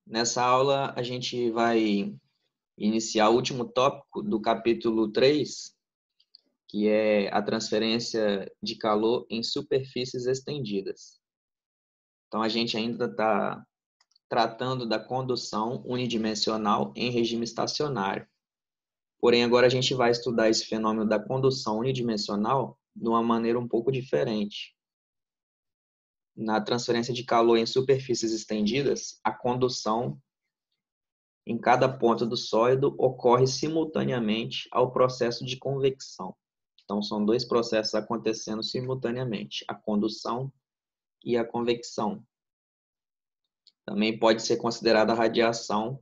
Nessa aula, a gente vai iniciar o último tópico do capítulo 3, que é a transferência de calor em superfícies estendidas. Então, a gente ainda está tratando da condução unidimensional em regime estacionário. Porém, agora a gente vai estudar esse fenômeno da condução unidimensional de uma maneira um pouco diferente. Na transferência de calor em superfícies estendidas, a condução em cada ponto do sólido ocorre simultaneamente ao processo de convecção. Então, são dois processos acontecendo simultaneamente, a condução e a convecção. Também pode ser considerada a radiação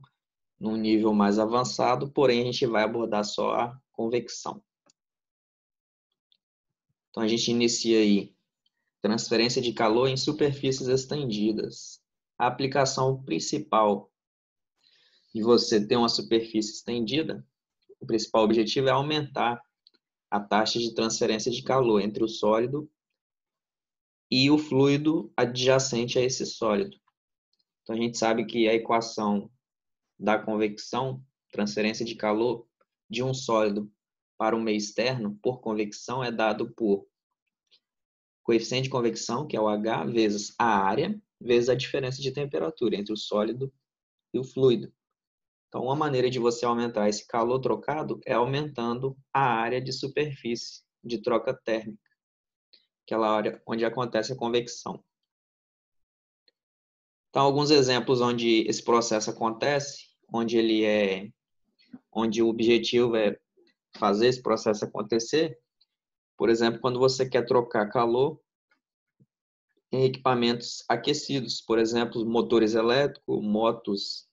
num nível mais avançado, porém a gente vai abordar só a convecção. Então, a gente inicia aí transferência de calor em superfícies estendidas. A aplicação principal de você ter uma superfície estendida, o principal objetivo é aumentar a taxa de transferência de calor entre o sólido e o fluido adjacente a esse sólido. Então, a gente sabe que a equação da convecção, transferência de calor de um sólido para um meio externo, por convecção, é dado por coeficiente de convecção, que é o H, vezes a área, vezes a diferença de temperatura entre o sólido e o fluido. Então, uma maneira de você aumentar esse calor trocado é aumentando a área de superfície de troca térmica, aquela área onde acontece a convecção. Então, alguns exemplos onde esse processo acontece, onde o objetivo é fazer esse processo acontecer. Por exemplo, quando você quer trocar calor em equipamentos aquecidos, por exemplo, motores elétricos,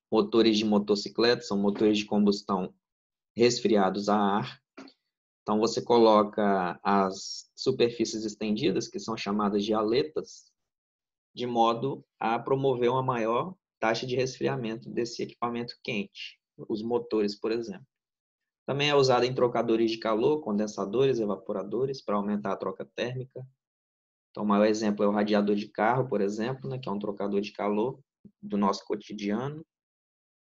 motores de motocicleta, são motores de combustão resfriados a ar. Então, você coloca as superfícies estendidas, que são chamadas de aletas, de modo a promover uma maior taxa de resfriamento desse equipamento quente, os motores, por exemplo. Também é usado em trocadores de calor, condensadores, evaporadores, para aumentar a troca térmica. Então, o maior exemplo é o radiador de carro, por exemplo, né, que é um trocador de calor do nosso cotidiano.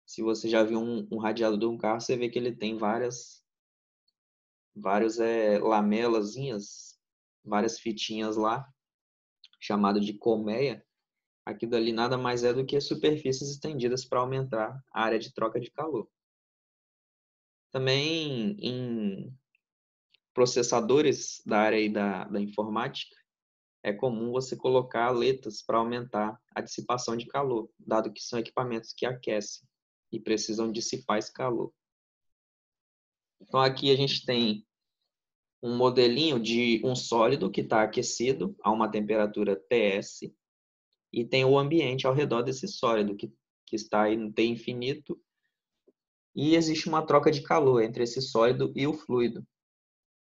Se você já viu um radiador de um carro, você vê que ele tem várias lamelazinhas, várias fitinhas lá, chamado de colmeia. Aquilo ali nada mais é do que superfícies estendidas para aumentar a área de troca de calor. Também em processadores da área aí da informática, é comum você colocar aletas para aumentar a dissipação de calor, dado que são equipamentos que aquecem e precisam dissipar esse calor. Então, aqui a gente tem um modelinho de um sólido que está aquecido a uma temperatura Ts e tem o ambiente ao redor desse sólido, que está aí no T infinito, e existe uma troca de calor entre esse sólido e o fluido.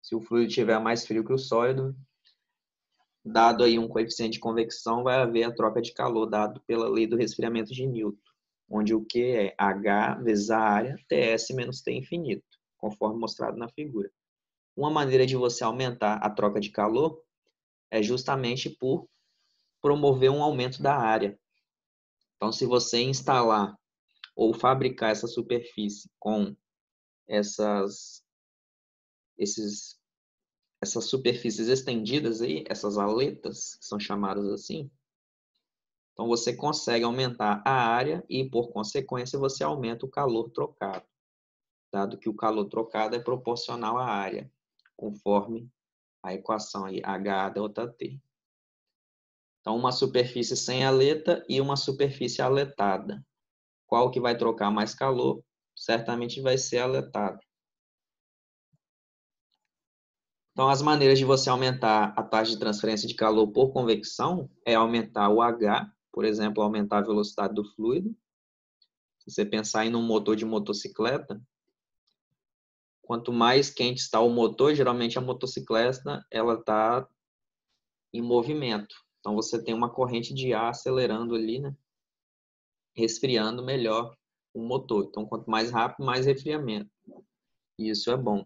Se o fluido estiver mais frio que o sólido, dado aí um coeficiente de convecção, vai haver a troca de calor dado pela lei do resfriamento de Newton, onde o Q é H vezes a área, Ts menos T infinito, conforme mostrado na figura. Uma maneira de você aumentar a troca de calor é justamente por promover um aumento da área. Então, se você instalar ou fabricar essa superfície com essas superfícies estendidas aí, essas aletas, que são chamadas assim, então você consegue aumentar a área e, por consequência, você aumenta o calor trocado, dado que o calor trocado é proporcional à área, conforme a equação aí, H ΔT. Então, uma superfície sem aleta e uma superfície aletada. Qual que vai trocar mais calor? Certamente vai ser aletado. Então, as maneiras de você aumentar a taxa de transferência de calor por convecção é aumentar o H, por exemplo, aumentar a velocidade do fluido. Se você pensar em um motor de motocicleta, quanto mais quente está o motor, geralmente a motocicleta ela está em movimento. Então, você tem uma corrente de ar acelerando ali, né? Resfriando melhor o motor. Então, quanto mais rápido, mais resfriamento. E isso é bom.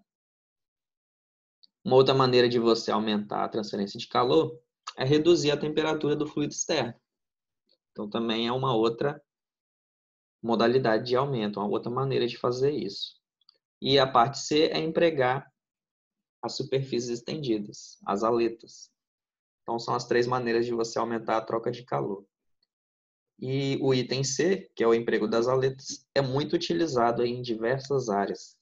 Uma outra maneira de você aumentar a transferência de calor é reduzir a temperatura do fluido externo. Então, também é uma outra modalidade de aumento, uma outra maneira de fazer isso. E a parte C é empregar as superfícies estendidas, as aletas. Então, são as 3 maneiras de você aumentar a troca de calor. E o item C, que é o emprego das aletas, é muito utilizado em diversas áreas.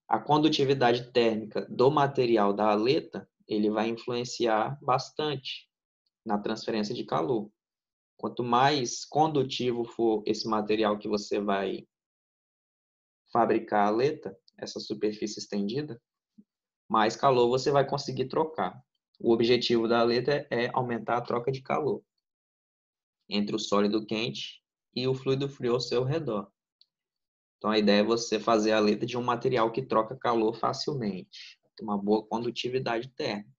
A condutividade térmica do material da aleta, ele vai influenciar bastante na transferência de calor. Quanto mais condutivo for esse material que você vai fabricar a aleta, essa superfície estendida, mais calor você vai conseguir trocar. O objetivo da aleta é aumentar a troca de calor entre o sólido quente e o fluido frio ao seu redor. Então, a ideia é você fazer a aleta de um material que troca calor facilmente, tem uma boa condutividade térmica.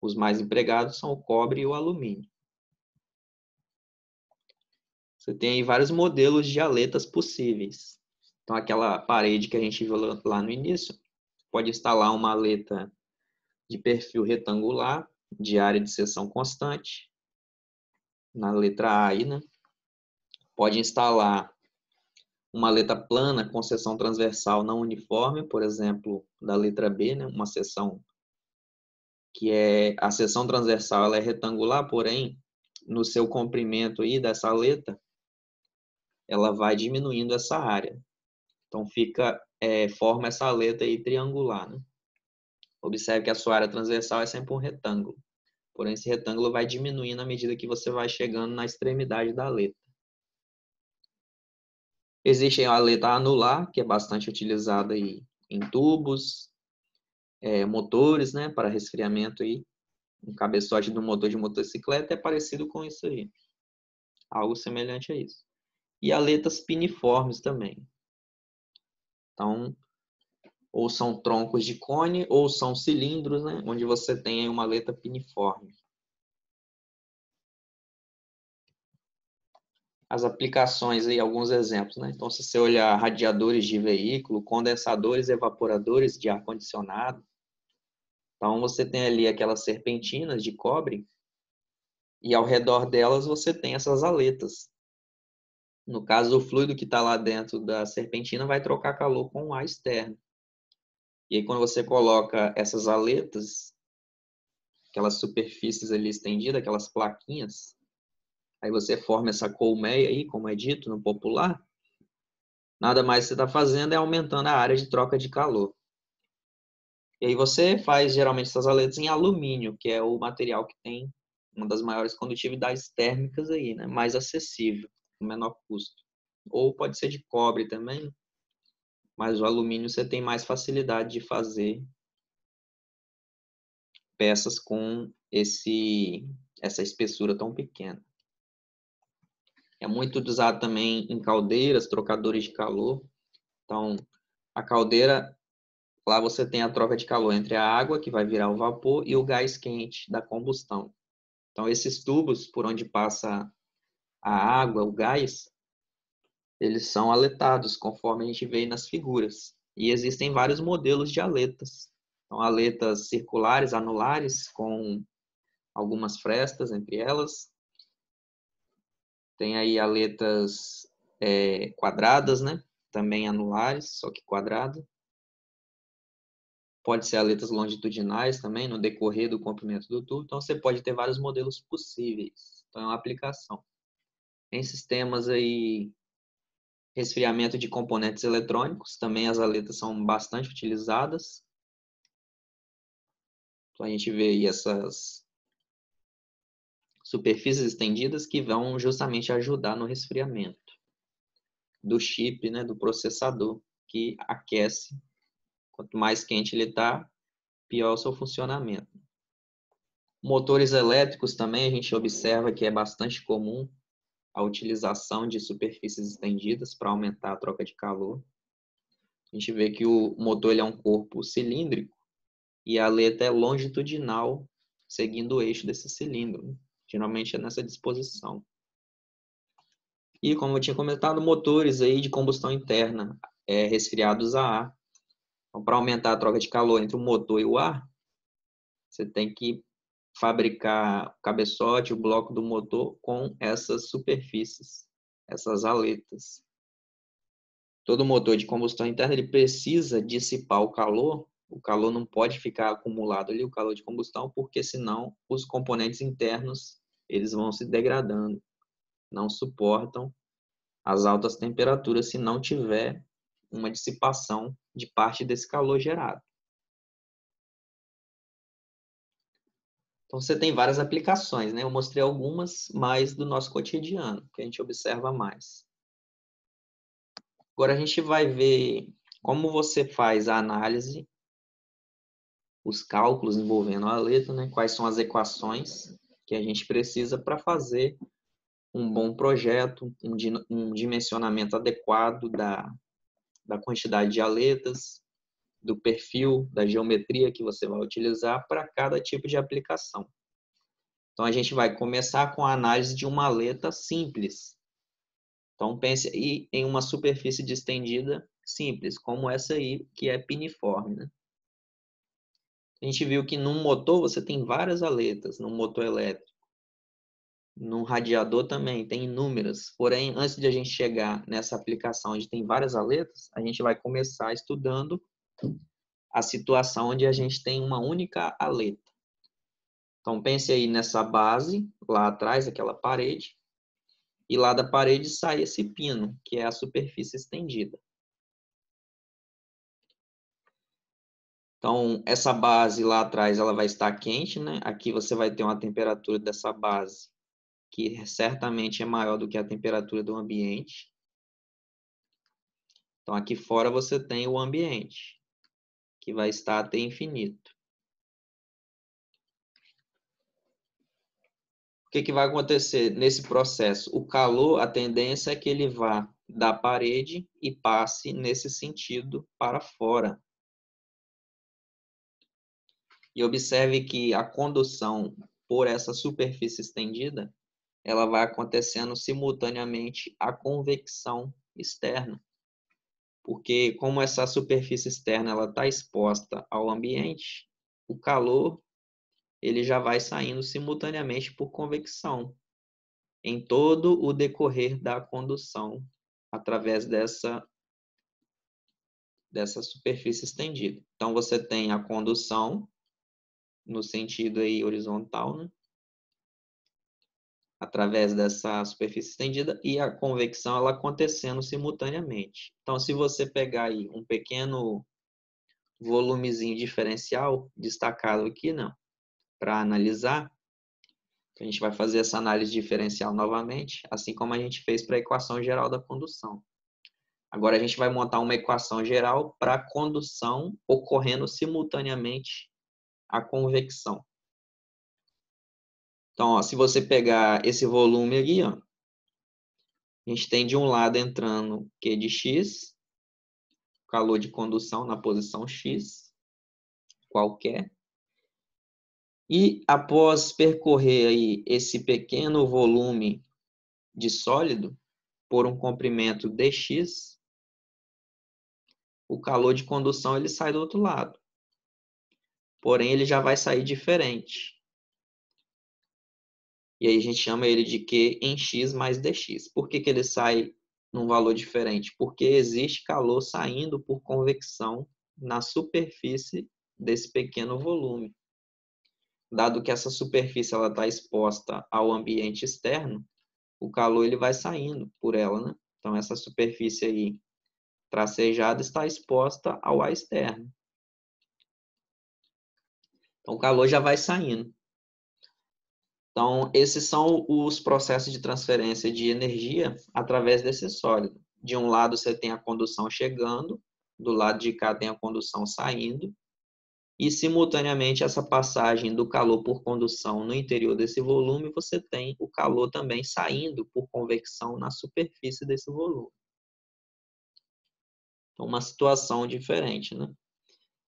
Os mais empregados são o cobre e o alumínio. Você tem aí vários modelos de aletas possíveis. Então, aquela parede que a gente viu lá no início, pode instalar uma aleta de perfil retangular, de área de seção constante, na letra A aí, né? Pode instalar uma aleta plana com seção transversal não uniforme, por exemplo, da letra B, né? Uma seção que a seção transversal ela é retangular, porém, no seu comprimento aí dessa aleta, ela vai diminuindo essa área. Então, forma essa aleta aí triangular, né? Observe que a sua área transversal é sempre um retângulo. Porém, esse retângulo vai diminuindo à medida que você vai chegando na extremidade da aleta. Existe a aleta anular, que é bastante utilizada aí em tubos, motores, né, para resfriamento aí. Um cabeçote do motor de motocicleta é parecido com isso aí. Algo semelhante a isso. E aletas piniformes também. Então, ou são troncos de cone, ou são cilindros, né, onde você tem aí uma aleta piniforme. As aplicações aí, alguns exemplos, né? Então, se você olhar radiadores de veículo, condensadores, evaporadores de ar-condicionado, então você tem ali aquelas serpentinas de cobre e ao redor delas você tem essas aletas. No caso, o fluido que está lá dentro da serpentina vai trocar calor com o ar externo. E aí, quando você coloca essas aletas, aquelas superfícies ali estendidas, aquelas plaquinhas, aí você forma essa colmeia aí, como é dito no popular, nada mais que você está fazendo é aumentando a área de troca de calor. E aí você faz geralmente essas aletas em alumínio, que é o material que tem uma das maiores condutividades térmicas aí, né? Mais acessível, com menor custo. Ou pode ser de cobre também, mas o alumínio você tem mais facilidade de fazer peças com essa espessura tão pequena. É muito usado também em caldeiras, trocadores de calor. Então, a caldeira, lá você tem a troca de calor entre a água, que vai virar o vapor, e o gás quente da combustão. Então, esses tubos por onde passa a água, o gás, eles são aletados, conforme a gente vê nas figuras. E existem vários modelos de aletas. Então, aletas circulares, anulares, com algumas frestas entre elas. Tem aí aletas quadradas, né? Também anulares, só que quadrado. Pode ser aletas longitudinais também, no decorrer do comprimento do tubo. Então, você pode ter vários modelos possíveis. Então, é uma aplicação. Em sistemas aí, resfriamento de componentes eletrônicos, também as aletas são bastante utilizadas. Então, a gente vê aí essas superfícies estendidas que vão justamente ajudar no resfriamento do chip, né, do processador, que aquece. Quanto mais quente ele está, pior o seu funcionamento. Motores elétricos também a gente observa que é bastante comum a utilização de superfícies estendidas para aumentar a troca de calor. A gente vê que o motor ele é um corpo cilíndrico e a aleta é longitudinal, seguindo o eixo desse cilindro. Geralmente é nessa disposição. E, como eu tinha comentado, motores aí de combustão interna, resfriados a ar. Então, para aumentar a troca de calor entre o motor e o ar, você tem que fabricar o cabeçote, o bloco do motor com essas superfícies, essas aletas. Todo motor de combustão interna ele precisa dissipar o calor não pode ficar acumulado ali, o calor de combustão, porque senão os componentes internos eles vão se degradando, não suportam as altas temperaturas se não tiver uma dissipação de parte desse calor gerado. Então, você tem várias aplicações, né? Eu mostrei algumas mais do nosso cotidiano, que a gente observa mais. Agora, a gente vai ver como você faz a análise, os cálculos envolvendo a aleta, né? Quais são as equações que a gente precisa para fazer um bom projeto, um dimensionamento adequado da quantidade de aletas, do perfil, da geometria que você vai utilizar para cada tipo de aplicação. Então, a gente vai começar com a análise de uma aleta simples. Então, pense aí em uma superfície distendida simples, como essa aí, que é piniforme, né? A gente viu que num motor você tem várias aletas, num motor elétrico. Num radiador também tem inúmeras. Porém, antes de a gente chegar nessa aplicação onde tem várias aletas, a gente vai começar estudando a situação onde a gente tem uma única aleta. Então, pense aí nessa base, lá atrás, aquela parede, e lá da parede sai esse pino, que é a superfície estendida. Então, essa base lá atrás, ela vai estar quente, né? Aqui você vai ter uma temperatura dessa base, que certamente é maior do que a temperatura do ambiente. Então, aqui fora você tem o ambiente, que vai estar até infinito. O que vai acontecer nesse processo? O calor, a tendência é que ele vá da parede e passe nesse sentido para fora. E observe que a condução por essa superfície estendida, ela vai acontecendo simultaneamente à convecção externa. Porque como essa superfície externa ela está exposta ao ambiente, o calor ele já vai saindo simultaneamente por convecção em todo o decorrer da condução através dessa superfície estendida. Então, você tem a condução no sentido aí horizontal, né? Através dessa superfície estendida e a convecção ela acontecendo simultaneamente. Então, se você pegar aí um pequeno volumezinho diferencial destacado aqui, não, para analisar, a gente vai fazer essa análise diferencial novamente, assim como a gente fez para a equação geral da condução. Agora a gente vai montar uma equação geral para a condução ocorrendo simultaneamente a convecção. Então, ó, se você pegar esse volume aqui, ó, a gente tem de um lado entrando Q de X, calor de condução na posição X, qualquer. E após percorrer aí esse pequeno volume de sólido por um comprimento dx, o calor de condução ele sai do outro lado. Porém, ele já vai sair diferente. E aí a gente chama ele de Q em X mais dx. Por que ele sai num valor diferente? Porque existe calor saindo por convecção na superfície desse pequeno volume. Dado que essa superfície está exposta ao ambiente externo, o calor ele vai saindo por ela, né? Então, essa superfície aí tracejada está exposta ao ar externo. Então, o calor já vai saindo. Então, esses são os processos de transferência de energia através desse sólido. De um lado, você tem a condução chegando, do lado de cá tem a condução saindo, e, simultaneamente, essa passagem do calor por condução no interior desse volume, você tem o calor também saindo por convecção na superfície desse volume. Então, uma situação diferente, né?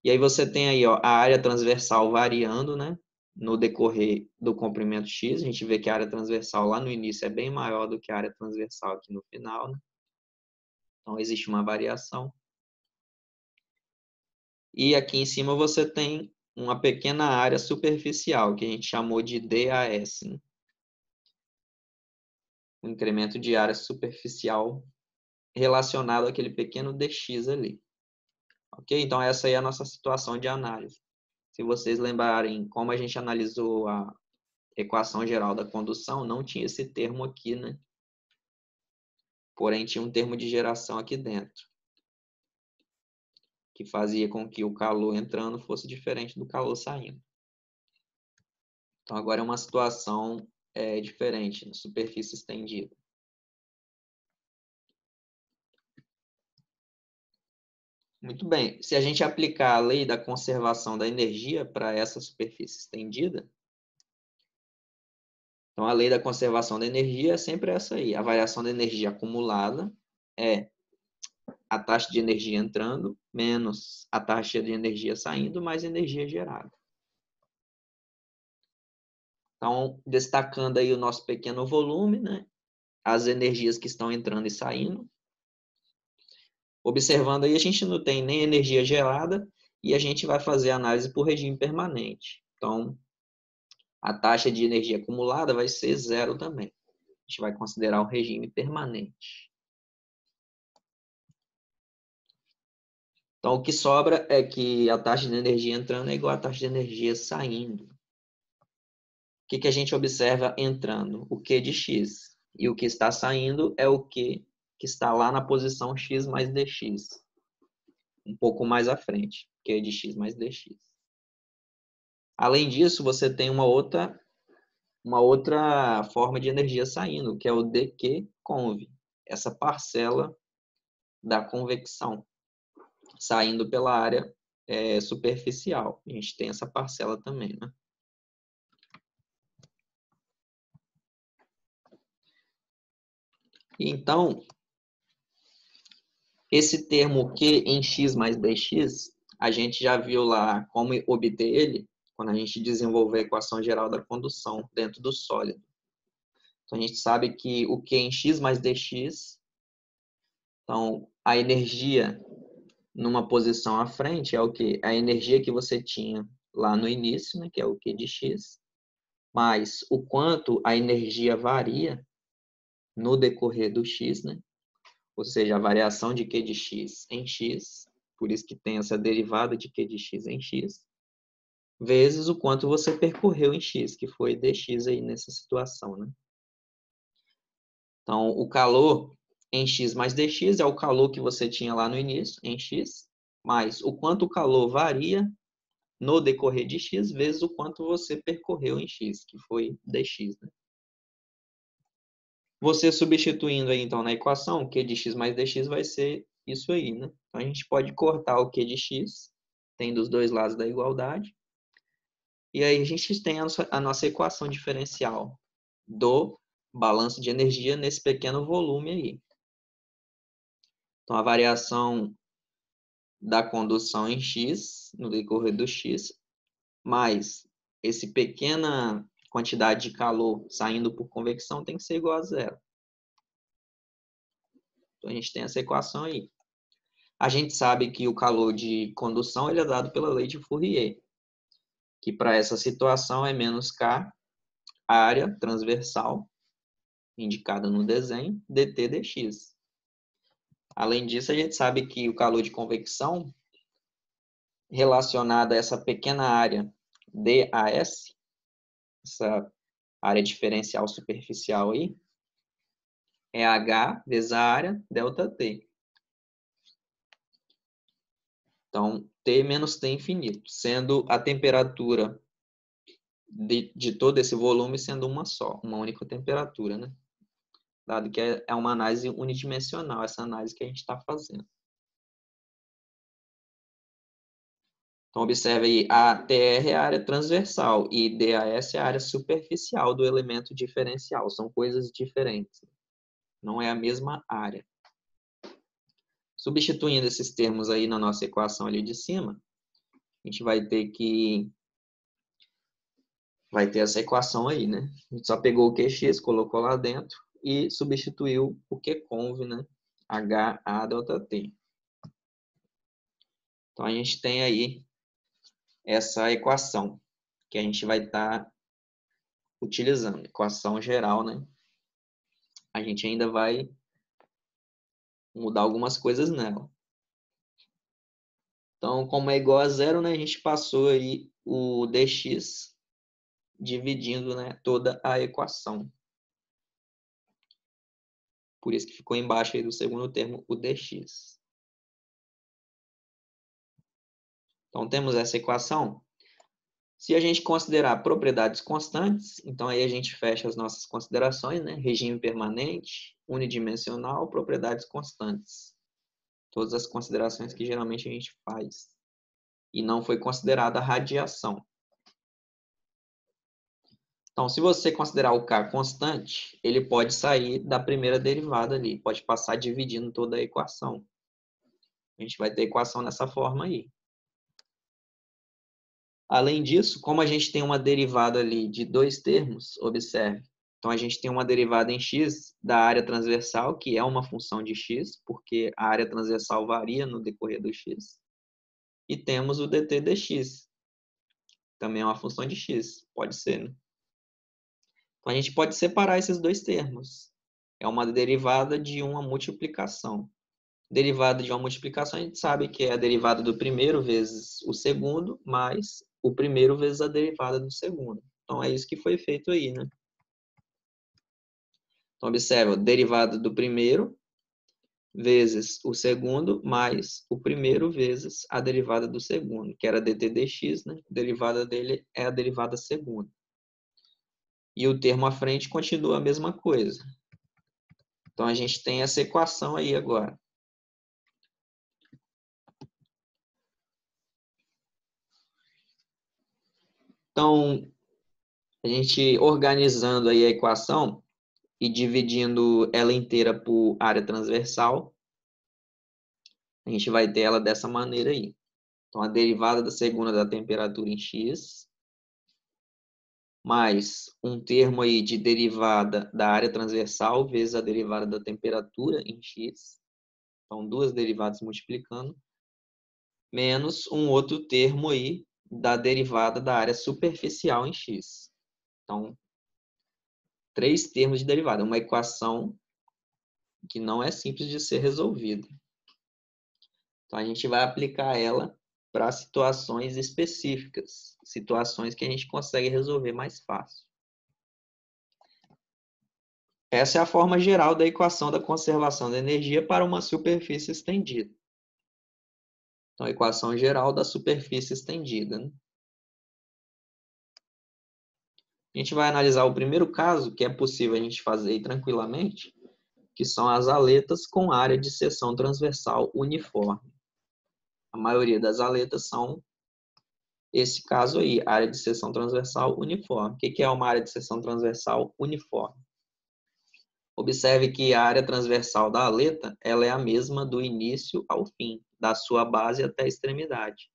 E aí você tem aí, ó, a área transversal variando, né? No decorrer do comprimento X, a gente vê que a área transversal lá no início é bem maior do que a área transversal aqui no final, né? Então, existe uma variação. E aqui em cima você tem uma pequena área superficial, que a gente chamou de DAS, né? Um incremento de área superficial relacionado àquele pequeno dx ali. Ok? Então, essa aí é a nossa situação de análise. Se vocês lembrarem como a gente analisou a equação geral da condução, não tinha esse termo aqui, né? Porém, tinha um termo de geração aqui dentro, que fazia com que o calor entrando fosse diferente do calor saindo. Então, agora é uma situação diferente, na superfície estendida. Muito bem. Se a gente aplicar a lei da conservação da energia para essa superfície estendida, então a lei da conservação da energia é sempre essa aí. A variação da energia acumulada é a taxa de energia entrando menos a taxa de energia saindo mais energia gerada. Então, destacando aí o nosso pequeno volume, né? As energias que estão entrando e saindo. Observando aí, a gente não tem nem energia gerada e a gente vai fazer análise por regime permanente. Então, a taxa de energia acumulada vai ser zero também. A gente vai considerar o regime permanente. Então, o que sobra é que a taxa de energia entrando é igual à taxa de energia saindo. O que a gente observa entrando? O Q de x. E o que está saindo é o Q que está lá na posição x mais dx. Um pouco mais à frente. Q de x mais dx. Além disso, você tem uma outra forma de energia saindo, que é o dq conv. Essa parcela da convecção saindo pela área superficial. A gente tem essa parcela também, né? Então, esse termo Q em x mais dx, a gente já viu lá como obter ele quando a gente desenvolveu a equação geral da condução dentro do sólido. Então, a gente sabe que o Q em x mais dx, então, a energia numa posição à frente é o quê? A energia que você tinha lá no início, né, que é o Q de x, mais o quanto a energia varia no decorrer do x, né? Ou seja, a variação de Q de x em x, por isso que tem essa derivada de Q de x em x, vezes o quanto você percorreu em x, que foi dx aí nessa situação, né? Então, o calor em x mais dx é o calor que você tinha lá no início, em x, mais o quanto o calor varia no decorrer de x, vezes o quanto você percorreu em x, que foi dx, né? Você substituindo aí, então, na equação, Q de x mais dx vai ser isso aí, né? Então, a gente pode cortar o Q de x, tem dos dois lados da igualdade, e aí a gente tem a nossa equação diferencial do balanço de energia nesse pequeno volume aí. Então, a variação da condução em x, no decorrer do x, mais esse pequena quantidade de calor saindo por convecção tem que ser igual a zero. Então, a gente tem essa equação aí. A gente sabe que o calor de condução ele é dado pela lei de Fourier, que para essa situação é menos K, área transversal, indicada no desenho, dt dx. Além disso, a gente sabe que o calor de convecção, relacionado a essa pequena área DAS, essa área diferencial superficial aí, é H vezes a área ΔT. Então, T menos T infinito, sendo a temperatura de todo esse volume sendo uma só, uma única temperatura, né? Dado que é uma análise unidimensional, essa análise que a gente está fazendo. Então, observe aí, a TR é a área transversal e DAS é a área superficial do elemento diferencial. São coisas diferentes. Não é a mesma área. Substituindo esses termos aí na nossa equação ali de cima, a gente vai ter essa equação aí, né? A gente só pegou o QX, colocou lá dentro e substituiu o QConv, né? HA ΔT. Então, a gente tem aí essa equação que a gente vai estar utilizando, equação geral, né? A gente ainda vai mudar algumas coisas nela. Então, como é igual a zero, né, a gente passou aí o dx dividindo, né, toda a equação. Por isso que ficou embaixo aí do segundo termo o dx. Então, temos essa equação. Se a gente considerar propriedades constantes, então aí a gente fecha as nossas considerações, né? Regime permanente, unidimensional, propriedades constantes. Todas as considerações que geralmente a gente faz. E não foi considerada a radiação. Então, se você considerar o K constante, ele pode sair da primeira derivada ali, pode passar dividindo toda a equação. A gente vai ter equação nessa forma aí. Além disso, como a gente tem uma derivada ali de dois termos, observe. Então, a gente tem uma derivada em x da área transversal, que é uma função de x, porque a área transversal varia no decorrer do x. E temos o dt dx, também é uma função de x, pode ser, né? Então, a gente pode separar esses dois termos. É uma derivada de uma multiplicação. Derivada de uma multiplicação, a gente sabe que é a derivada do primeiro vezes o segundo, mais o primeiro vezes a derivada do segundo. Então, é isso que foi feito aí, né? Então, observa, derivada do primeiro vezes o segundo, mais o primeiro vezes a derivada do segundo, que era dt dx, né? A derivada dele é a derivada segunda. E o termo à frente continua a mesma coisa. Então, a gente tem essa equação aí agora. Então, a gente organizando aí a equação e dividindo ela inteira por área transversal, a gente vai ter ela dessa maneira aí. Então, a derivada da segunda da temperatura em x, mais um termo aí de derivada da área transversal vezes a derivada da temperatura em x. Então, duas derivadas multiplicando, menos um outro termo aí da derivada da área superficial em x. Então, três termos de derivada, uma equação que não é simples de ser resolvida. Então, a gente vai aplicar ela para situações específicas, situações que a gente consegue resolver mais fácil. Essa é a forma geral da equação da conservação da energia para uma superfície estendida. Então, a equação geral da superfície estendida, né? A gente vai analisar o primeiro caso, que é possível a gente fazer tranquilamente, que são as aletas com área de seção transversal uniforme. A maioria das aletas são esse caso aí, área de seção transversal uniforme. O que é uma área de seção transversal uniforme? Observe que a área transversal da aleta ela é a mesma do início ao fim, da sua base até a extremidade.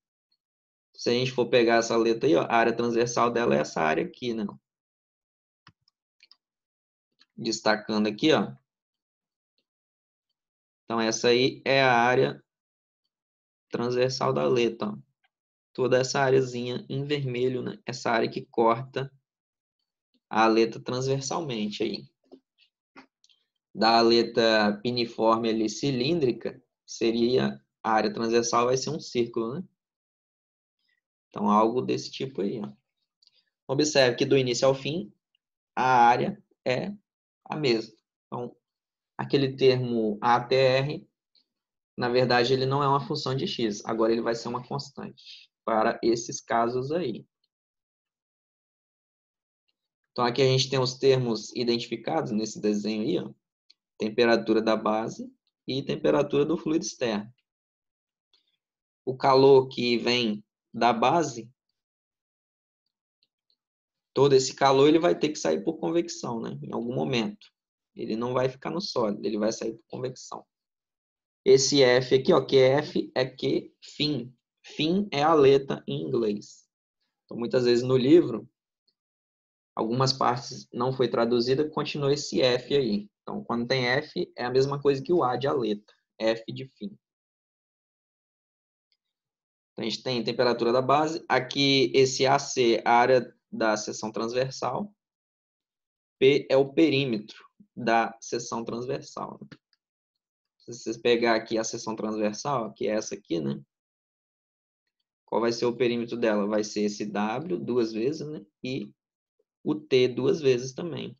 Se a gente for pegar essa aleta aí, ó, a área transversal dela é essa área aqui, né? Destacando aqui, ó. Então, essa aí é a área transversal da aleta, ó. Toda essa areazinha em vermelho, né? Essa área que corta a aleta transversalmente aí. Da aleta piniforme ali cilíndrica, seria a área transversal vai ser um círculo, né? Então, algo desse tipo aí, ó. Observe que do início ao fim, a área é a mesma. Então, aquele termo ATR, na verdade, ele não é uma função de x. Agora, ele vai ser uma constante para esses casos aí. Então, aqui a gente tem os termos identificados nesse desenho aí, ó. Temperatura da base e temperatura do fluido externo. O calor que vem da base, todo esse calor ele vai ter que sair por convecção, né? Em algum momento. Ele não vai ficar no sólido, ele vai sair por convecção. Esse F aqui, ó, QF é que fim. Fim é a aleta em inglês. Então, muitas vezes no livro, algumas partes não foi traduzida, continua esse F aí. Então, quando tem F, é a mesma coisa que o A de aleta. F de fim. Então, a gente tem temperatura da base. Aqui, esse AC, a área da seção transversal. P é o perímetro da seção transversal. Se vocês pegar aqui a seção transversal, que é essa aqui, né? Qual vai ser o perímetro dela? Vai ser esse W duas vezes, né? E o T duas vezes também.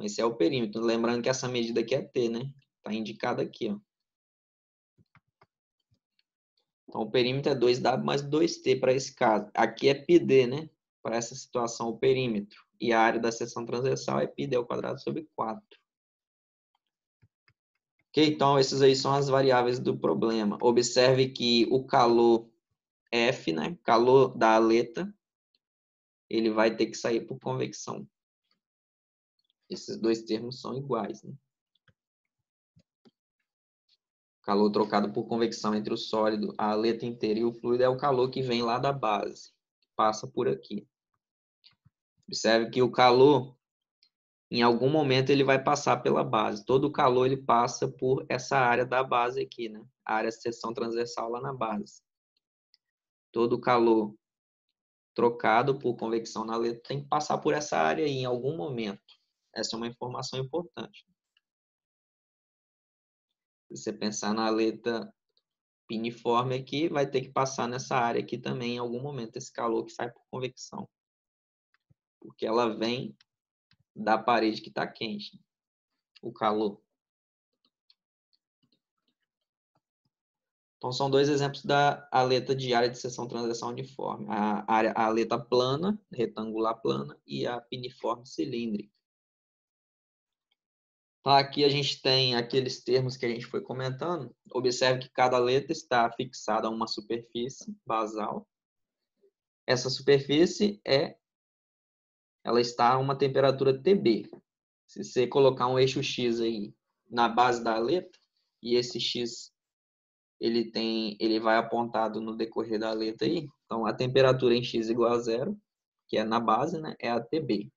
Esse é o perímetro. Lembrando que essa medida aqui é T, né? Está indicada aqui, ó. Então, o perímetro é 2W mais 2T para esse caso. Aqui é πd, né? Para essa situação, o perímetro. E a área da seção transversal é πd ao quadrado sobre 4. Ok? Então, essas aí são as variáveis do problema. Observe que o calor F, né? Calor da aleta, ele vai ter que sair por convecção. Esses dois termos são iguais, né? Calor trocado por convecção entre o sólido, a aleta inteira e o fluido é o calor que vem lá da base, passa por aqui. Observe que o calor, em algum momento, ele vai passar pela base. Todo o calor ele passa por essa área da base aqui, né? A área de seção transversal lá na base. Todo o calor trocado por convecção na aleta tem que passar por essa área aí em algum momento. Essa é uma informação importante. Se você pensar na aleta piniforme aqui, vai ter que passar nessa área aqui também em algum momento, esse calor que sai por convecção. Porque ela vem da parede que está quente, o calor. Então, são dois exemplos da aleta de área de seção transversal uniforme. A aleta plana, retangular plana, e a piniforme cilíndrica. Então, aqui a gente tem aqueles termos que a gente foi comentando. Observe que cada aleta está fixada a uma superfície basal. Essa superfície ela está a uma temperatura Tb. Se você colocar um eixo X aí na base da aleta, e esse X ele vai apontado no decorrer da aleta aí, então a temperatura em X igual a zero, que é na base, né, é a Tb.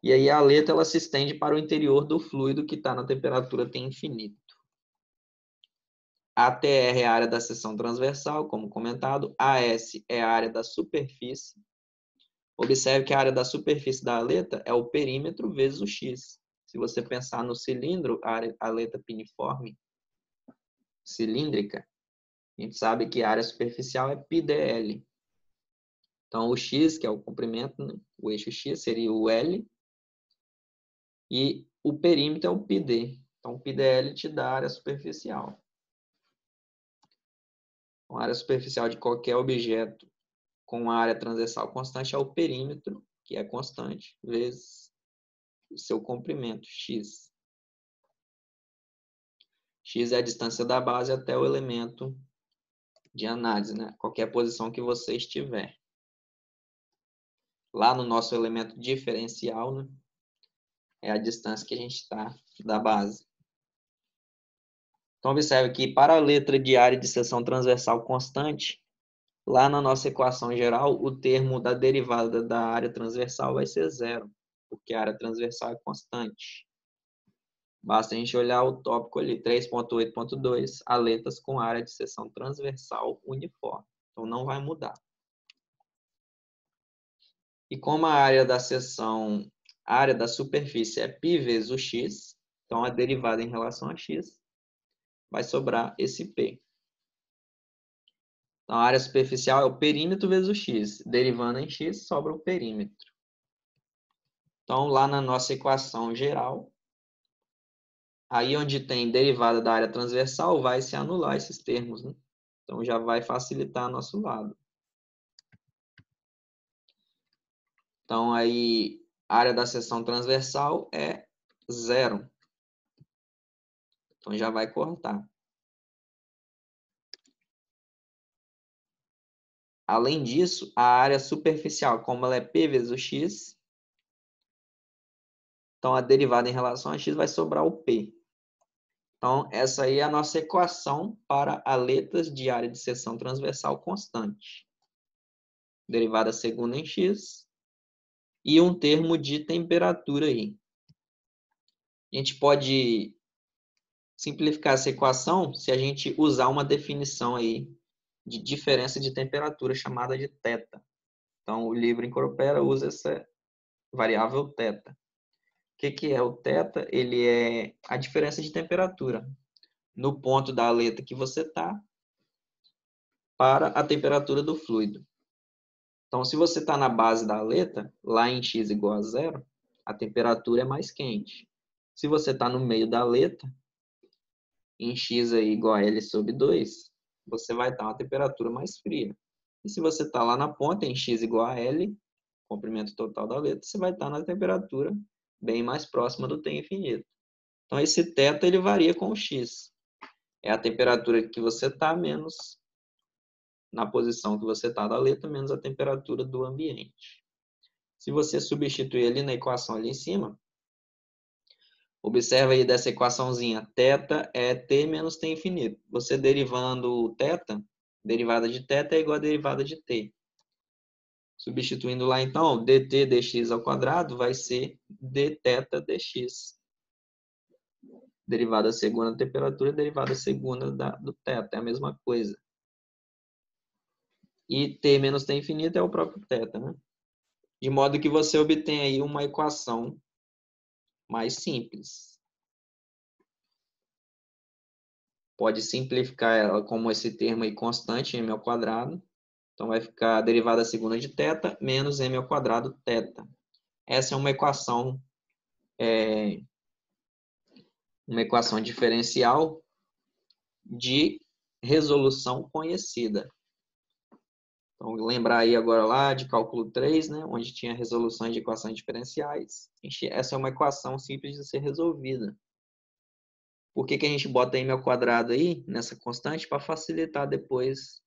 E aí a aleta ela se estende para o interior do fluido que está na temperatura T infinito. ATR é a área da seção transversal, como comentado. AS é a área da superfície. Observe que a área da superfície da aleta é o perímetro vezes o X. Se você pensar no cilindro, a aleta piniforme cilíndrica, a gente sabe que a área superficial é πdl. Então, o X, que é o comprimento, né? O eixo X seria o L, e o perímetro é o πd. Então, o πdl te dá a área superficial. Então, a área superficial de qualquer objeto com a área transversal constante é o perímetro, que é constante, vezes o seu comprimento, x. X é a distância da base até o elemento de análise, né? Qualquer posição que você estiver. Lá no nosso elemento diferencial, né? É a distância que a gente está da base. Então, observe que para a letra de área de seção transversal constante, lá na nossa equação geral, o termo da derivada da área transversal vai ser zero, porque a área transversal é constante. Basta a gente olhar o tópico ali, 3.8.2, aletas com área de seção transversal uniforme. Então, não vai mudar. E como a área da seção, a área da superfície é π vezes o x, então a derivada em relação a x, vai sobrar esse p. Então, a área superficial é o perímetro vezes o x. Derivando em x, sobra o perímetro. Então, lá na nossa equação geral, aí onde tem derivada da área transversal, vai se anular esses termos, né? Então, já vai facilitar nosso lado. Então, aí, a área da seção transversal é zero. Então, já vai cortar. Além disso, a área superficial, como ela é P vezes o X, então a derivada em relação a X vai sobrar o P. Então, essa aí é a nossa equação para aletas de área de seção transversal constante. Derivada segunda em X e um termo de temperatura aí. A gente pode simplificar essa equação se a gente usar uma definição aí de diferença de temperatura chamada de θ. Então, o livro Incorpora usa essa variável θ. O que é o θ? Ele é a diferença de temperatura no ponto da aleta que você está para a temperatura do fluido. Então, se você está na base da aleta, lá em x igual a zero, a temperatura é mais quente. Se você está no meio da aleta, em x aí igual a L sobre 2, você vai estar uma temperatura mais fria. E se você está lá na ponta, em x igual a L, comprimento total da aleta, você vai estar na temperatura bem mais próxima do T infinito. Então, esse θ ele varia com o x. É a temperatura que você está menos na posição que você está da aleta, menos a temperatura do ambiente. Se você substituir ali na equação ali em cima, observa aí dessa equaçãozinha, θ é t menos t infinito. Você derivando θ, derivada de θ é igual a derivada de t. Substituindo lá então, dt dx ao quadrado vai ser dθ dx. Derivada segunda da temperatura, derivada segunda do θ, é a mesma coisa. E t menos t infinito é o próprio θ, né? De modo que você obtém aí uma equação mais simples. Pode simplificar ela como esse termo aí constante, m ao quadrado. Então, vai ficar a derivada segunda de θ menos m ao quadrado θ. Essa é uma equação diferencial de resolução conhecida. Então, lembrar aí agora lá de cálculo 3, né, onde tinha resoluções de equações diferenciais. Essa é uma equação simples de ser resolvida. Por que a gente bota m ao quadrado aí, nessa constante? Para facilitar depois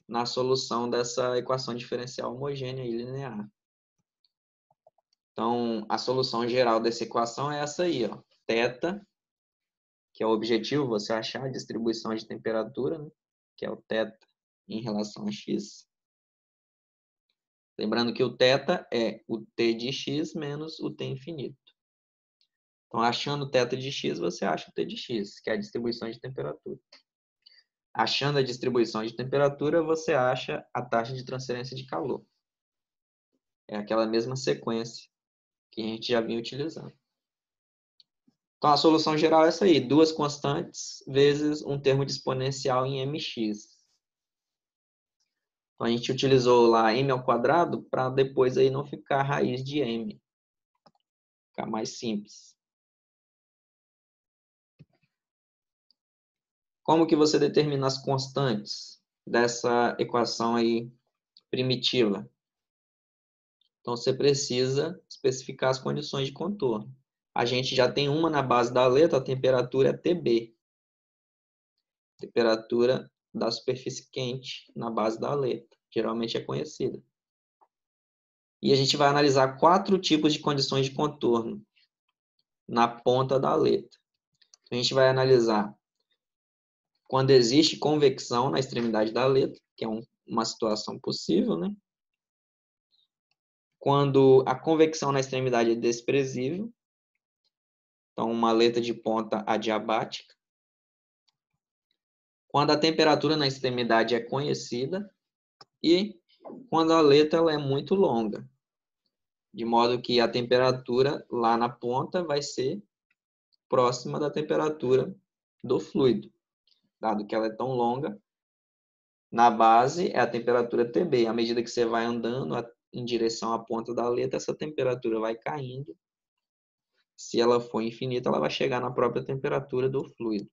na solução dessa equação diferencial homogênea e linear. Então, a solução geral dessa equação é essa aí, ó. θ, que é o objetivo, você achar a distribuição de temperatura, né, que é o θ em relação a x. Lembrando que o θ é o t de x menos o t infinito. Então, achando o θ de x, você acha o t de x, que é a distribuição de temperatura. Achando a distribuição de temperatura, você acha a taxa de transferência de calor. É aquela mesma sequência que a gente já vinha utilizando. Então, a solução geral é essa aí, duas constantes vezes um termo de exponencial em mx. Então, a gente utilizou lá m ao quadrado para depois aí não ficar raiz de m. Ficar mais simples. Como que você determina as constantes dessa equação aí primitiva? Então, você precisa especificar as condições de contorno. A gente já tem uma na base da letra, a temperatura é TB. Temperatura da superfície quente na base da letra. Geralmente é conhecida. E a gente vai analisar 4 tipos de condições de contorno na ponta da letra. A gente vai analisar quando existe convecção na extremidade da letra, que é uma situação possível, né? Quando a convecção na extremidade é desprezível, então uma letra de ponta adiabática. Quando a temperatura na extremidade é conhecida e quando a letra ela é muito longa, de modo que a temperatura lá na ponta vai ser próxima da temperatura do fluido, dado que ela é tão longa. Na base é a temperatura TB. À medida que você vai andando em direção à ponta da letra, essa temperatura vai caindo. Se ela for infinita, ela vai chegar na própria temperatura do fluido.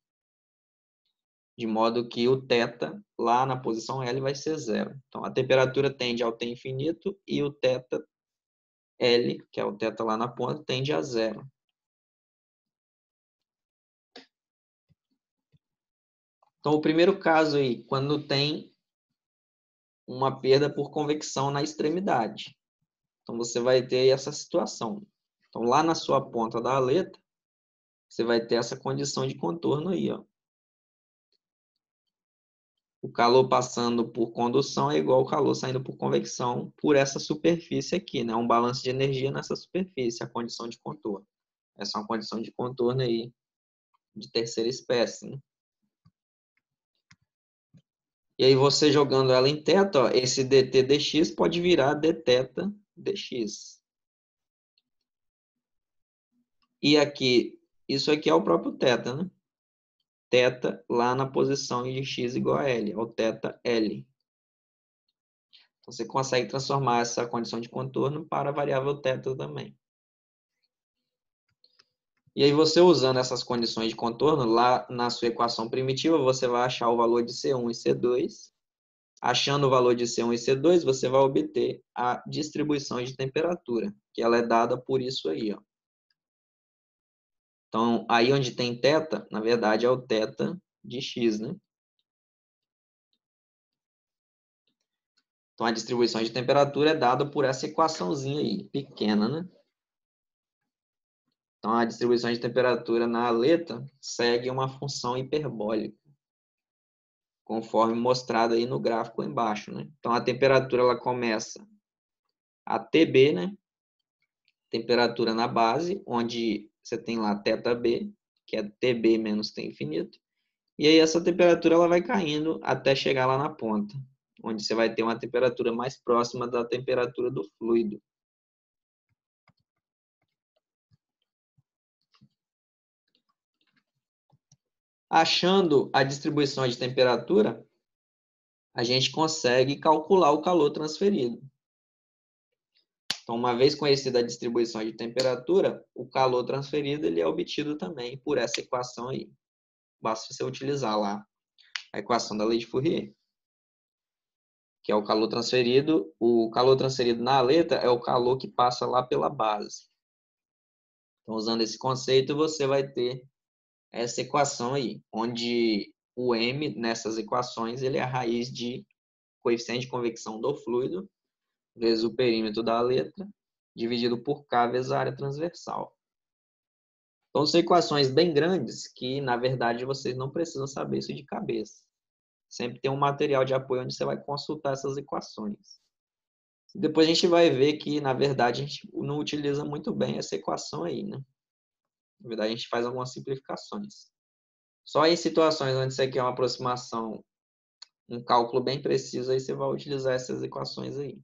De modo que o θ lá na posição L vai ser zero. Então, a temperatura tende ao T infinito e o θ L, que é o θ lá na ponta, tende a zero. Então, o primeiro caso aí, quando tem uma perda por convecção na extremidade. Então, você vai ter essa situação. Então, lá na sua ponta da aleta, você vai ter essa condição de contorno aí, ó. O calor passando por condução é igual ao calor saindo por convecção por essa superfície aqui, né? Um balanço de energia nessa superfície, a condição de contorno. Essa é uma condição de contorno aí de terceira espécie, né? E aí você jogando ela em θ, ó, esse dt dx pode virar dθ dx. E aqui, isso aqui é o próprio θ, né? Θ lá na posição de x igual a L, é o θL. Então, você consegue transformar essa condição de contorno para a variável θ também. E aí, você usando essas condições de contorno, lá na sua equação primitiva, você vai achar o valor de C1 e C2. Achando o valor de C1 e C2, você vai obter a distribuição de temperatura, que ela é dada por isso aí, ó. Então, aí onde tem θ, na verdade, é o θ de x, né? Então, a distribuição de temperatura é dada por essa equaçãozinha aí, pequena, né? Então, a distribuição de temperatura na aleta segue uma função hiperbólica, conforme mostrado aí no gráfico embaixo, né? Então, a temperatura ela começa a TB, né? Temperatura na base, onde você tem lá θB, que é TB menos T infinito. E aí essa temperatura ela vai caindo até chegar lá na ponta, onde você vai ter uma temperatura mais próxima da temperatura do fluido. Achando a distribuição de temperatura, a gente consegue calcular o calor transferido. Então, uma vez conhecida a distribuição de temperatura, o calor transferido ele é obtido também por essa equação aí. Basta você utilizar lá a equação da lei de Fourier, que é o calor transferido. O calor transferido na aleta é o calor que passa lá pela base. Então, usando esse conceito, você vai ter essa equação aí, onde o M nessas equações ele é a raiz de coeficiente de convecção do fluido vezes o perímetro da letra, dividido por K vezes a área transversal. Então, são equações bem grandes que, na verdade, vocês não precisam saber isso de cabeça. Sempre tem um material de apoio onde você vai consultar essas equações. Depois a gente vai ver que, na verdade, a gente não utiliza muito bem essa equação aí, né? Na verdade, a gente faz algumas simplificações. Só em situações onde você quer uma aproximação, um cálculo bem preciso, aí você vai utilizar essas equações aí.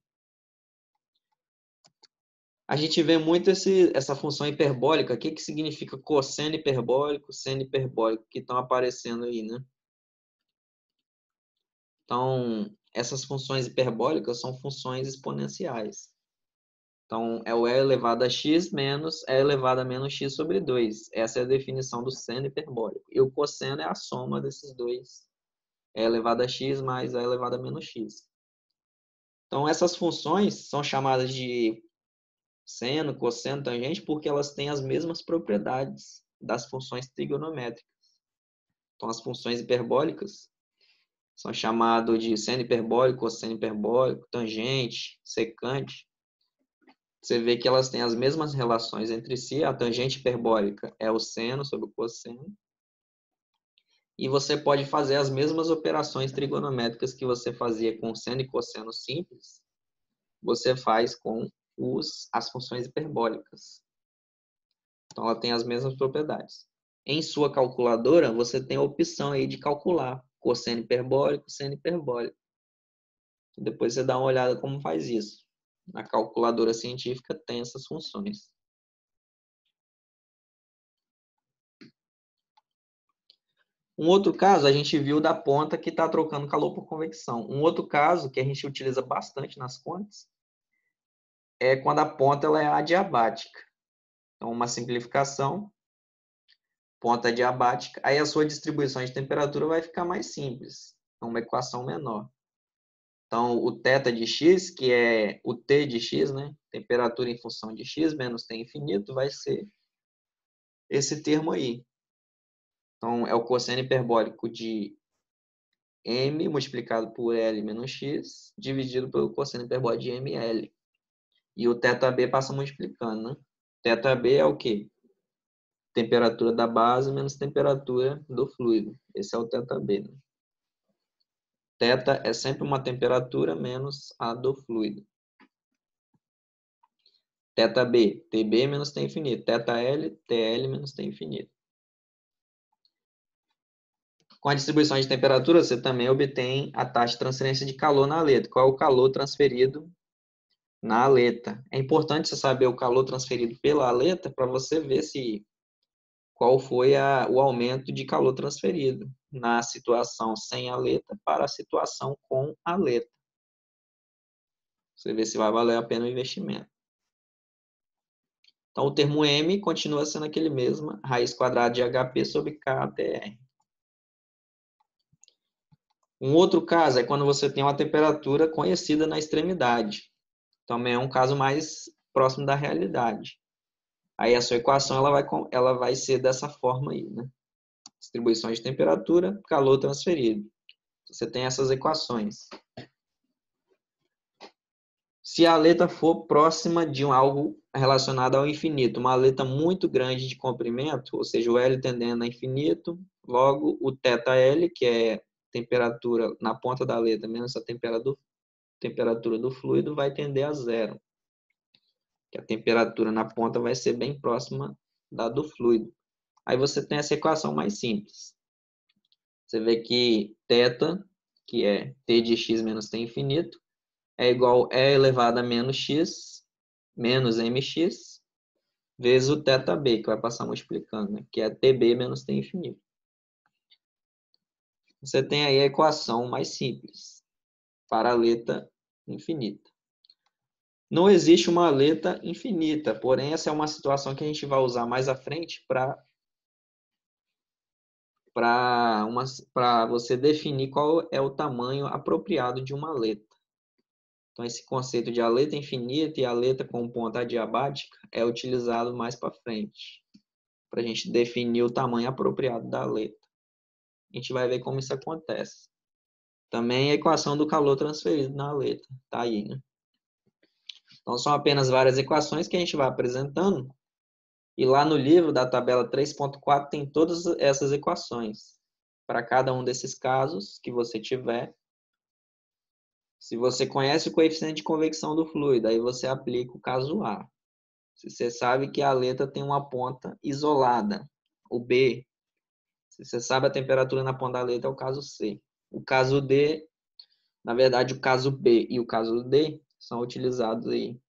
A gente vê muito essa função hiperbólica. O que significa cosseno hiperbólico, seno hiperbólico, que estão aparecendo aí, né? Então, essas funções hiperbólicas são funções exponenciais. Então, é o e elevado a x menos e elevado a menos x sobre 2. Essa é a definição do seno hiperbólico. E o cosseno é a soma desses dois. E elevado a x mais e elevado a menos x. Então, essas funções são chamadas de seno, cosseno, tangente, porque elas têm as mesmas propriedades das funções trigonométricas. Então, as funções hiperbólicas são chamadas de seno hiperbólico, cosseno hiperbólico, tangente, secante. Você vê que elas têm as mesmas relações entre si. A tangente hiperbólica é o seno sobre o cosseno. E você pode fazer as mesmas operações trigonométricas que você fazia com seno e cosseno simples, você faz com as funções hiperbólicas. Então, ela tem as mesmas propriedades. Em sua calculadora, você tem a opção aí de calcular cosseno hiperbólico, seno hiperbólico. Depois você dá uma olhada como faz isso. Na calculadora científica tem essas funções. Um outro caso, a gente viu da ponta que está trocando calor por convecção. Um outro caso que a gente utiliza bastante nas contas é quando a ponta ela é adiabática. Então, uma simplificação, ponta adiabática, aí a sua distribuição de temperatura vai ficar mais simples. É uma equação menor. Então, o θ de x, que é o T de x, né? Temperatura em função de x menos T infinito, vai ser esse termo aí. Então, é o cosseno hiperbólico de m multiplicado por L menos x, dividido pelo cosseno hiperbólico de ml. E o θb passa multiplicando, né? θb é o quê? Temperatura da base menos temperatura do fluido. Esse é o θb, né? Θ é sempre uma temperatura menos a do fluido. θb, Tb menos T infinito. θL, TL menos T infinito. Com a distribuição de temperatura, você também obtém a taxa de transferência de calor na aleta. Qual é o calor transferido na aleta? É importante você saber o calor transferido pela aleta para você ver qual foi o aumento de calor transferido na situação sem aleta para a situação com aleta. Você vê se vai valer a pena o investimento. Então, o termo M continua sendo aquele mesmo, raiz quadrada de HP sobre KTR. Um outro caso é quando você tem uma temperatura conhecida na extremidade. Também é um caso mais próximo da realidade. Aí a sua equação ela vai ser dessa forma aí, né? Distribuição de temperatura, calor transferido. Você tem essas equações. Se a aleta for próxima de algo relacionado ao infinito, uma aleta muito grande de comprimento, ou seja, o L tendendo a infinito, logo o θL, que é temperatura na ponta da aleta menos a temperatura do fluido, vai tender a zero. Que a temperatura na ponta vai ser bem próxima da do fluido. Aí você tem essa equação mais simples. Você vê que θ, que é t de x menos t infinito, é igual a e elevado a menos x, menos mx, vezes o θb, que vai passar multiplicando, né? Que é tb menos t infinito. Você tem aí a equação mais simples, para a aleta infinita. Não existe uma aleta infinita, porém essa é uma situação que a gente vai usar mais à frente para você definir qual é o tamanho apropriado de uma aleta. Então, esse conceito de aleta infinita e aleta com ponta adiabática é utilizado mais para frente, para a gente definir o tamanho apropriado da aleta. A gente vai ver como isso acontece. Também a equação do calor transferido na aleta, tá aí, né? Então, são apenas várias equações que a gente vai apresentando, e lá no livro da tabela 3.4 tem todas essas equações. Para cada um desses casos que você tiver, se você conhece o coeficiente de convecção do fluido, aí você aplica o caso A. Se você sabe que a aleta tem uma ponta isolada, o B. Se você sabe a temperatura na ponta da aleta, é o caso C. O caso D, na verdade, o caso B e o caso D são utilizados aí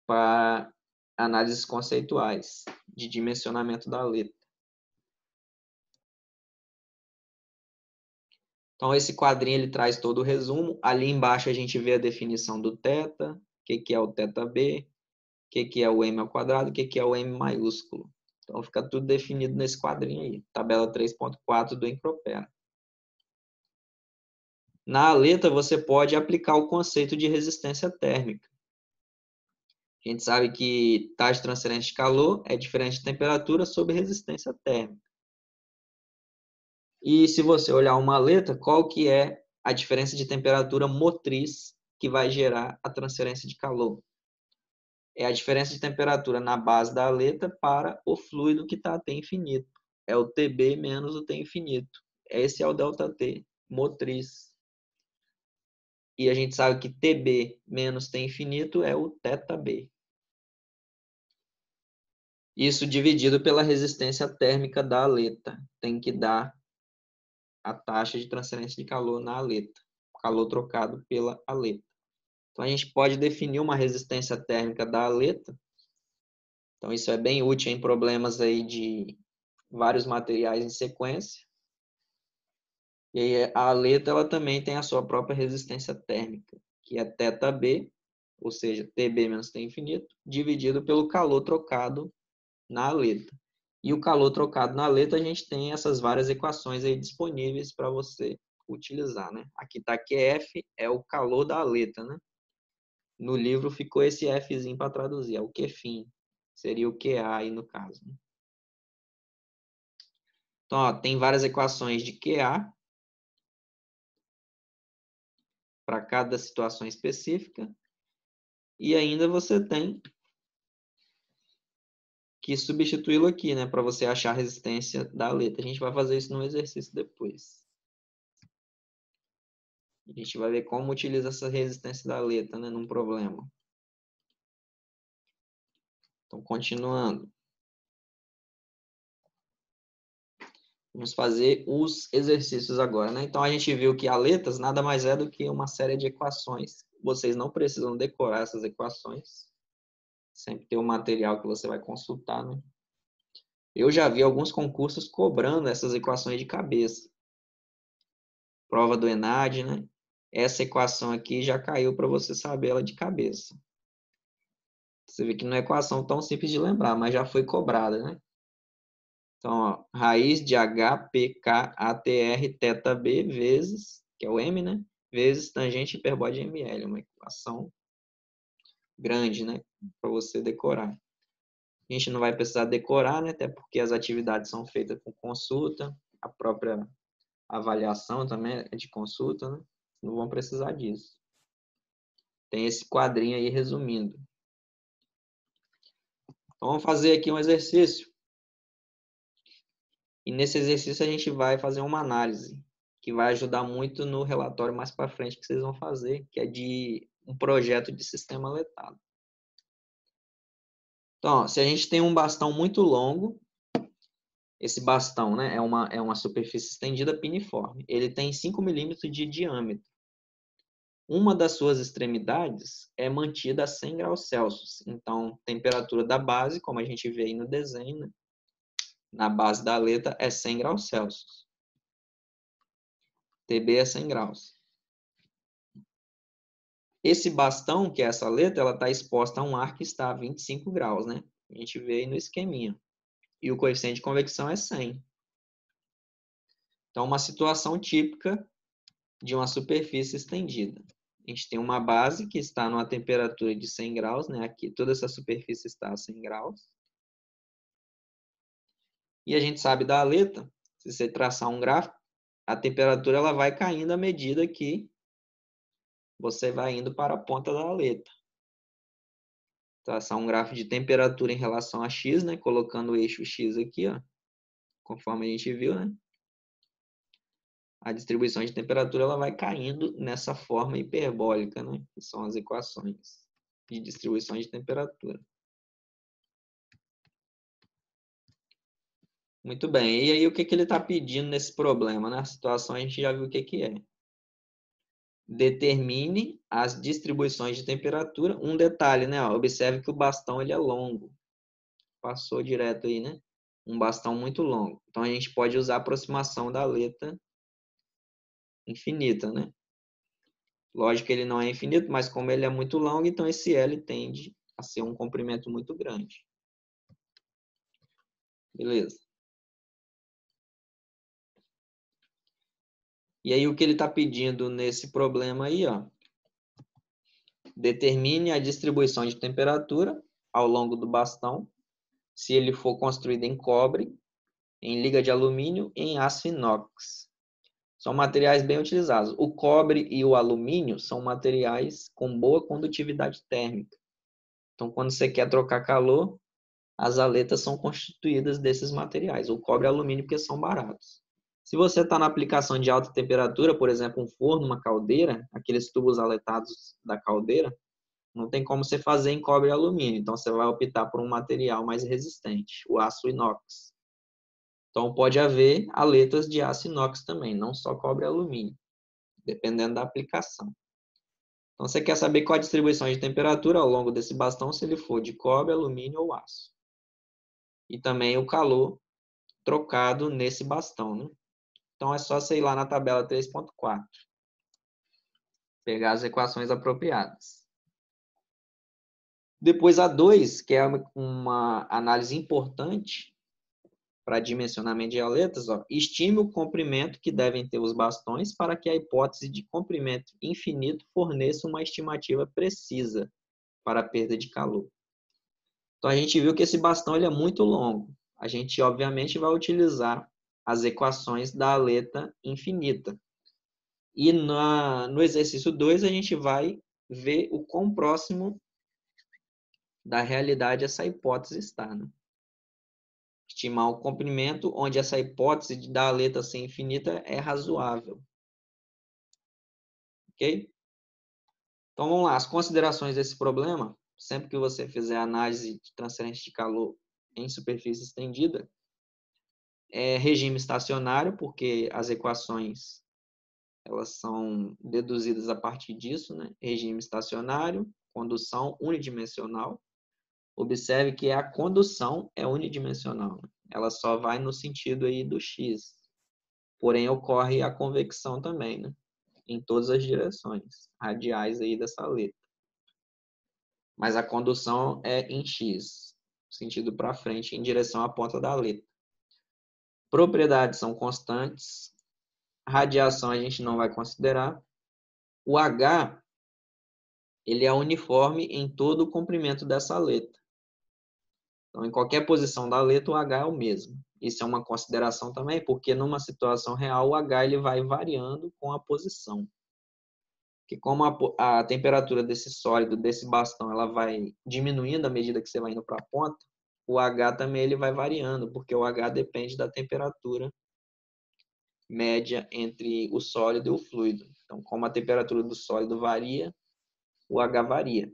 para análises conceituais de dimensionamento da aleta. Então, esse quadrinho ele traz todo o resumo. Ali embaixo a gente vê a definição do θ, o que é o θb, o que é o m ao quadrado, o que é o m maiúsculo. Então, fica tudo definido nesse quadrinho aí, tabela 3.4 do Encropera. Na aleta, você pode aplicar o conceito de resistência térmica. A gente sabe que taxa de transferência de calor é diferente de temperatura sobre resistência térmica. E se você olhar uma aleta, qual que é a diferença de temperatura motriz que vai gerar a transferência de calor? É a diferença de temperatura na base da aleta para o fluido que está a T infinito. É o TB menos o T infinito. Esse é o ΔT motriz. E a gente sabe que TB menos T infinito é o θB. Isso dividido pela resistência térmica da aleta. Tem que dar a taxa de transferência de calor na aleta. O calor trocado pela aleta. Então, a gente pode definir uma resistência térmica da aleta. Então, isso é bem útil em problemas aí de vários materiais em sequência. E aí, a aleta ela também tem a sua própria resistência térmica, que é θB, ou seja, TB menos T infinito, dividido pelo calor trocado na aleta. E o calor trocado na aleta, a gente tem essas várias equações aí disponíveis para você utilizar, né? Aqui está QF, é o calor da aleta, né? No livro ficou esse Fzinho para traduzir, é o Qfim, seria o QA aí no caso, né? Então, ó, tem várias equações de QA para cada situação específica. E ainda você tem que substituí-lo aqui, né, para você achar a resistência da aleta. A gente vai fazer isso no exercício depois. A gente vai ver como utiliza essa resistência da aleta, né, num problema. Então, continuando. Vamos fazer os exercícios agora, né? Então, a gente viu que aletas nada mais é do que uma série de equações. Vocês não precisam decorar essas equações. Sempre tem o material que você vai consultar, né? Eu já vi alguns concursos cobrando essas equações de cabeça. Prova do ENAD, né? Essa equação aqui já caiu para você saber ela de cabeça. Você vê que não é equação tão simples de lembrar, mas já foi cobrada, né? Então, ó, raiz de HPKATR θB vezes, que é o M, né? Vezes tangente hiperbóide de ML. Uma equação grande, né? Para você decorar. A gente não vai precisar decorar, né? Até porque as atividades são feitas com consulta. A própria avaliação também é de consulta, né? Não vão precisar disso. Tem esse quadrinho aí resumindo. Então, vamos fazer aqui um exercício. E nesse exercício a gente vai fazer uma análise que vai ajudar muito no relatório mais para frente que vocês vão fazer, que é de um projeto de sistema letado. Então, se a gente tem um bastão muito longo, esse bastão, né, é uma superfície estendida piniforme. Ele tem 5 milímetros de diâmetro. Uma das suas extremidades é mantida a 100 graus Celsius. Então, temperatura da base, como a gente vê aí no desenho, né, na base da aleta é 100 graus Celsius. TB é 100 graus. Esse bastão, que é essa aleta, ela está exposta a um ar que está a 25 graus, né? A gente vê aí no esqueminha. E o coeficiente de convecção é 100. Então, uma situação típica de uma superfície estendida. A gente tem uma base que está numa temperatura de 100 graus, né? Aqui toda essa superfície está a 100 graus. E a gente sabe da aleta, se você traçar um gráfico, a temperatura ela vai caindo à medida que você vai indo para a ponta da aleta. Traçar um gráfico de temperatura em relação a x, né? Colocando o eixo x aqui, ó, conforme a gente viu, né? A distribuição de temperatura ela vai caindo nessa forma hiperbólica, né? Que são as equações de distribuição de temperatura. Muito bem. E aí, o que ele está pedindo nesse problema, né? A situação a gente já viu o que é. Determine as distribuições de temperatura. Um detalhe, né? Observe que o bastão ele é longo. Passou direto aí, né? Um bastão muito longo. Então, a gente pode usar a aproximação da aleta infinita, né? Lógico que ele não é infinito, mas como ele é muito longo, então esse L tende a ser um comprimento muito grande. Beleza. E aí o que ele está pedindo nesse problema aí, ó, determine a distribuição de temperatura ao longo do bastão, se ele for construído em cobre, em liga de alumínio e em aço inox. São materiais bem utilizados. O cobre e o alumínio são materiais com boa condutividade térmica. Então, quando você quer trocar calor, as aletas são constituídas desses materiais. O cobre e o alumínio porque são baratos. Se você está na aplicação de alta temperatura, por exemplo, um forno, uma caldeira, aqueles tubos aletados da caldeira, não tem como você fazer em cobre e alumínio. Então, você vai optar por um material mais resistente, o aço inox. Então, pode haver aletas de aço inox também, não só cobre e alumínio, dependendo da aplicação. Então, você quer saber qual a distribuição de temperatura ao longo desse bastão, se ele for de cobre, alumínio ou aço. E também o calor trocado nesse bastão, né? Então, é só você ir lá na tabela 3.4. Pegar as equações apropriadas. Depois a 2, que é uma análise importante para dimensionamento de aletas, ó, estime o comprimento que devem ter os bastões para que a hipótese de comprimento infinito forneça uma estimativa precisa para a perda de calor. Então, a gente viu que esse bastão ele é muito longo. A gente, obviamente, vai utilizar as equações da aleta infinita. E no exercício 2, a gente vai ver o quão próximo da realidade essa hipótese está, né? Estimar o comprimento onde essa hipótese da aleta ser infinita é razoável. Ok? Então, vamos lá. As considerações desse problema, sempre que você fizer análise de transferência de calor em superfície estendida, É regime estacionário, porque as equações elas são deduzidas a partir disso, né? Regime estacionário, condução unidimensional. Observe que a condução é unidimensional. Ela só vai no sentido aí do x. Porém, ocorre a convecção também, né? Em todas as direções radiais aí dessa letra. Mas a condução é em x, sentido para frente, em direção à ponta da letra. Propriedades são constantes. Radiação a gente não vai considerar. O H, ele é uniforme em todo o comprimento dessa letra. Então, em qualquer posição da letra, o H é o mesmo. Isso é uma consideração também, porque numa situação real, o H ele vai variando com a posição. Que como a temperatura desse sólido, desse bastão, ela vai diminuindo à medida que você vai indo para a ponta, o H também ele vai variando, porque o H depende da temperatura média entre o sólido e o fluido. Então, como a temperatura do sólido varia, o H varia.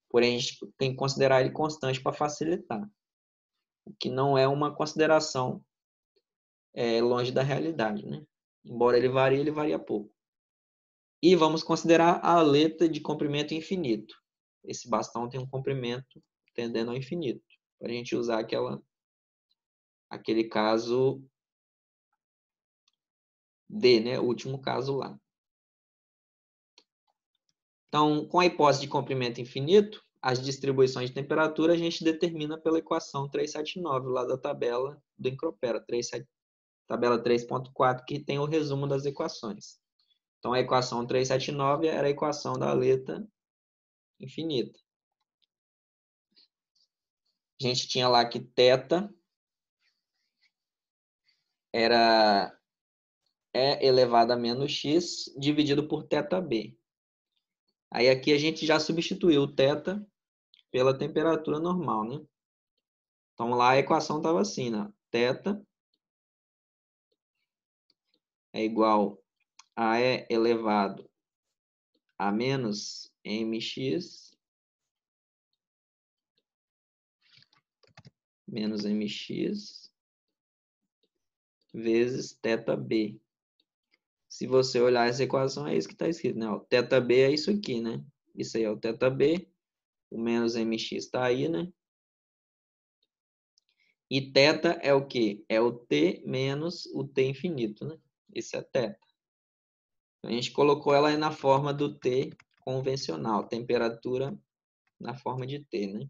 Porém, a gente tem que considerar ele constante para facilitar, o que não é uma consideração longe da realidade, né? Embora ele varia pouco. E vamos considerar a letra de comprimento infinito. Esse bastão tem um comprimento tendendo ao infinito, para a gente usar aquele caso D, né? O último caso lá. Então, com a hipótese de comprimento infinito, as distribuições de temperatura a gente determina pela equação 379, lá da tabela do Encropera, tabela 3.4, que tem o resumo das equações. Então, a equação 379 era a equação da letra infinita. A gente tinha lá que θ era E elevado a menos x dividido por θb. Aí aqui a gente já substituiu o θ pela temperatura normal, né? Então lá a equação estava assim, né? θ é igual a E elevado a menos mx menos mx vezes θb. Se você olhar essa equação, é isso que está escrito, né? O θb é isso aqui, né? Isso aí é o θb, o menos mx está aí, né? E θ é o quê? É o t menos o t infinito, né? Esse é θ. A gente colocou ela aí na forma do T convencional, temperatura na forma de T, né?